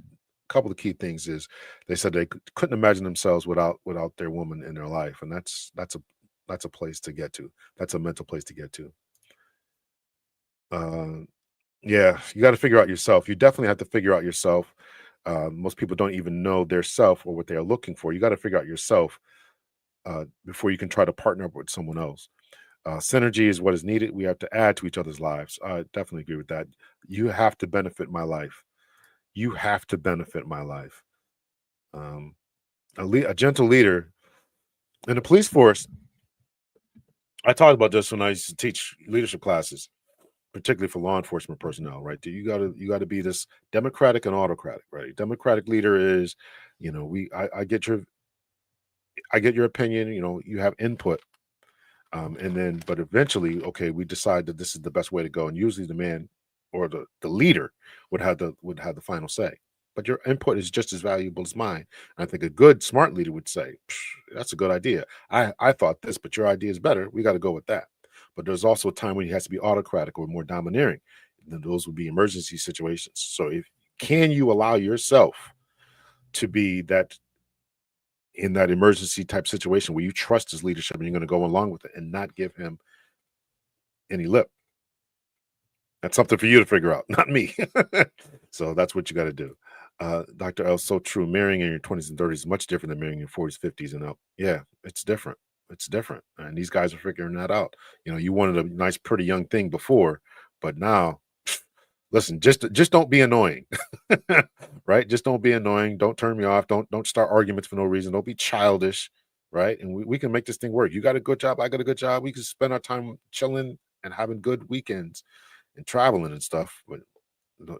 A couple of key things is they said they couldn't imagine themselves without their woman in their life, and that's a place to get to. That's a mental place to get to. Yeah, you got to figure out yourself. You definitely have to figure out yourself. Most people don't even know their self or what they are looking for. You got to figure out yourself before you can try to partner up with someone else. Synergy is what is needed. We have to add to each other's lives. I definitely agree with that. You have to benefit my life. You have to benefit my life. A gentle leader in the police force. I talked about this when I used to teach leadership classes, particularly for law enforcement personnel, right? You got to be this democratic and autocratic, right? Democratic leader is, I get your opinion, you have input. And then, but eventually, okay, we decide that this is the best way to go. And usually the man or the leader would have the final say. But your input is just as valuable as mine. And I think a good, smart leader would say, that's a good idea. I thought this, but your idea is better. We got to go with that. But there's also a time when he has to be autocratic or more domineering. And then those would be emergency situations. So can you allow yourself to be that in that emergency type situation where you trust his leadership and you're going to go along with it and not give him any lip? That's something for you to figure out, not me. So that's what you got to do. Dr. L, so true. Marrying in your 20s and 30s is much different than marrying in your 40s, 50s and up. Yeah, it's different. It's different. And these guys are figuring that out. You wanted a nice, pretty young thing before, but now, listen, just don't be annoying, right? Just don't be annoying. Don't turn me off. Don't start arguments for no reason. Don't be childish, right? And we can make this thing work. You got a good job. I got a good job. We can spend our time chilling and having good weekends and traveling and stuff, but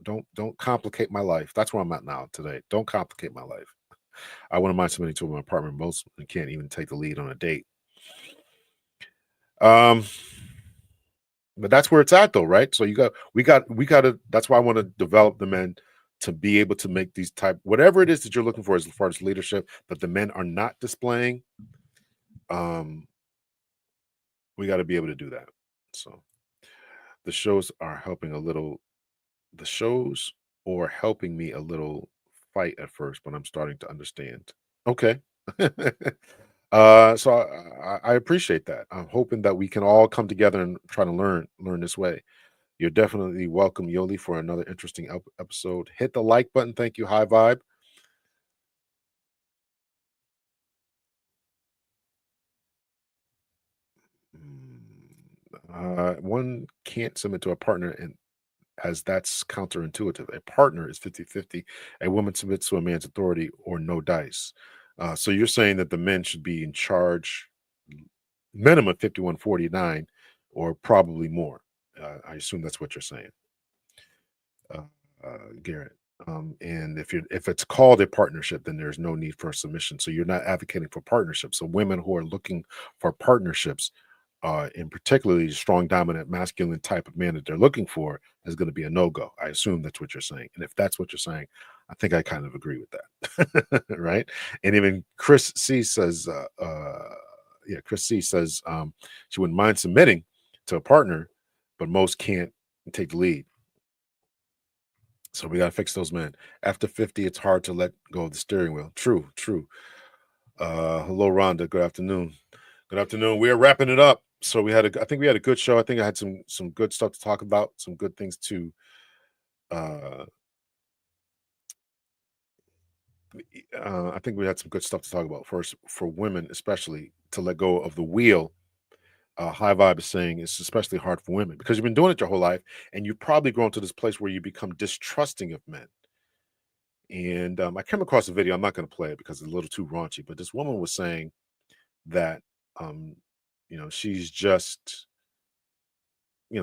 don't complicate my life. That's where I'm at now today. Don't complicate my life. I wouldn't mind submitting to my apartment. Most can't even take the lead on a date. But that's where it's at though, right? So we got to, that's why I want to develop the men to be able to make these type, whatever it is that you're looking for as far as leadership that the men are not displaying, we got to be able to do that. So the shows are helping a little. The shows or helping me a little fight at first, but I'm starting to understand. Okay. So I appreciate that. I'm hoping that we can all come together and try to learn this way. You're definitely welcome, Yoli, for another interesting episode. Hit the like button. Thank you, High Vibe. One can't submit to a partner, and as that's counterintuitive. A partner is 50-50. A woman submits to a man's authority or no dice. So you're saying that the men should be in charge minimum 51-49 or probably more. I assume that's what you're saying, Garrett. And if it's called a partnership, then there's no need for submission. So you're not advocating for partnerships. So women who are looking for partnerships, in particularly strong, dominant, masculine type of man that they're looking for, is going to be a no-go. I assume that's what you're saying. And if that's what you're saying, I think I kind of agree with that. Right? And even Chris C says, Chris C says she wouldn't mind submitting to a partner, but most can't take the lead. So we got to fix those men. After 50, it's hard to let go of the steering wheel. True. Hello, Rhonda. Good afternoon. Good afternoon. We are wrapping it up. So I think we had a good show. I think I had some good stuff to talk about, some good things to I think we had some good stuff to talk about. First, for women, especially to let go of the wheel. High Vibe is saying it's especially hard for women because you've been doing it your whole life, and you've probably grown to this place where you become distrusting of men. And I came across a video. I'm not going to play it because it's a little too raunchy, but this woman was saying that she's just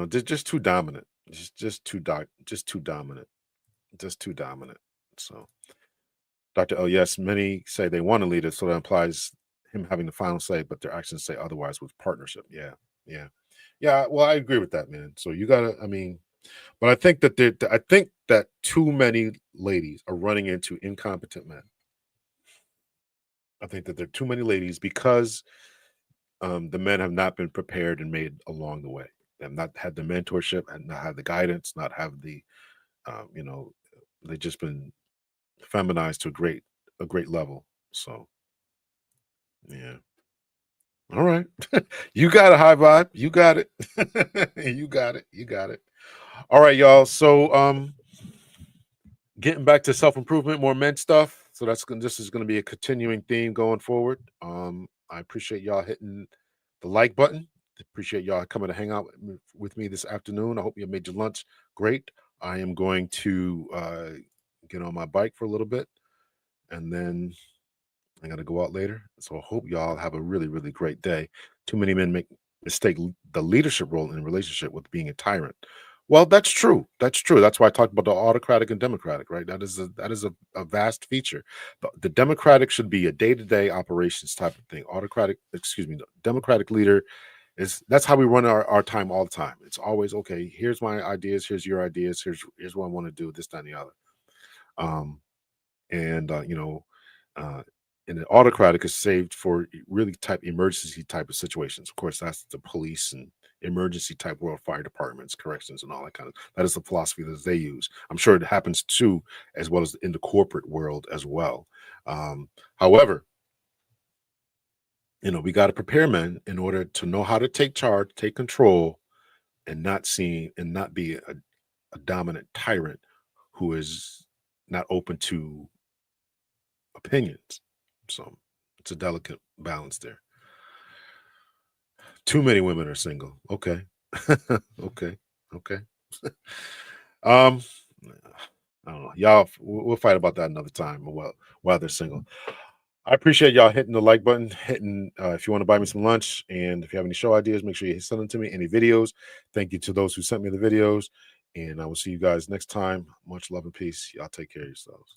just too dominant, just too dominant. So Dr. L, yes, many say they want to lead it, so that implies him having the final say, but their actions say otherwise with partnership. Yeah. Well, I agree with that, man. So you gotta, but I think that too many ladies are running into incompetent men. I think that there are too many ladies because the men have not been prepared and made along the way. They have not had the mentorship and not had the guidance, not have the, they've just been feminized to a great level. So, yeah. All right. You got a High Vibe. You got it. You got it. All right, y'all. So, getting back to self-improvement, more men stuff. So this is going to be a continuing theme going forward. I appreciate y'all hitting the like button. Appreciate y'all coming to hang out with me this afternoon. I hope you made your lunch great. I am going to get on my bike for a little bit, and then I got to go out later. So I hope y'all have a really, really great day. Too many men mistake the leadership role in a relationship with being a tyrant. Well, that's true. That's why I talked about the autocratic and democratic, right? That is a vast feature. The democratic should be a day-to-day operations type of thing. The democratic leader that's how we run our time all the time. It's always, okay, here's my ideas, here's your ideas, here's what I want to do, this, that, and the other. And the autocratic is saved for really emergency type of situations. Of course, that's the police and emergency type world, fire departments, corrections, and all that is the philosophy that they use. I'm sure it happens too, as well as in the corporate world as well. However, we got to prepare men in order to know how to take charge, take control, and not be a dominant tyrant who is not open to opinions. So it's a delicate balance there. Too many women are single. Okay. Okay. I don't know. Y'all, we'll fight about that another time while they're single. I appreciate y'all hitting the like button, if you want to buy me some lunch, and if you have any show ideas, make sure you send them to me. Any videos, thank you to those who sent me the videos, and I will see you guys next time. Much love and peace. Y'all take care of yourselves.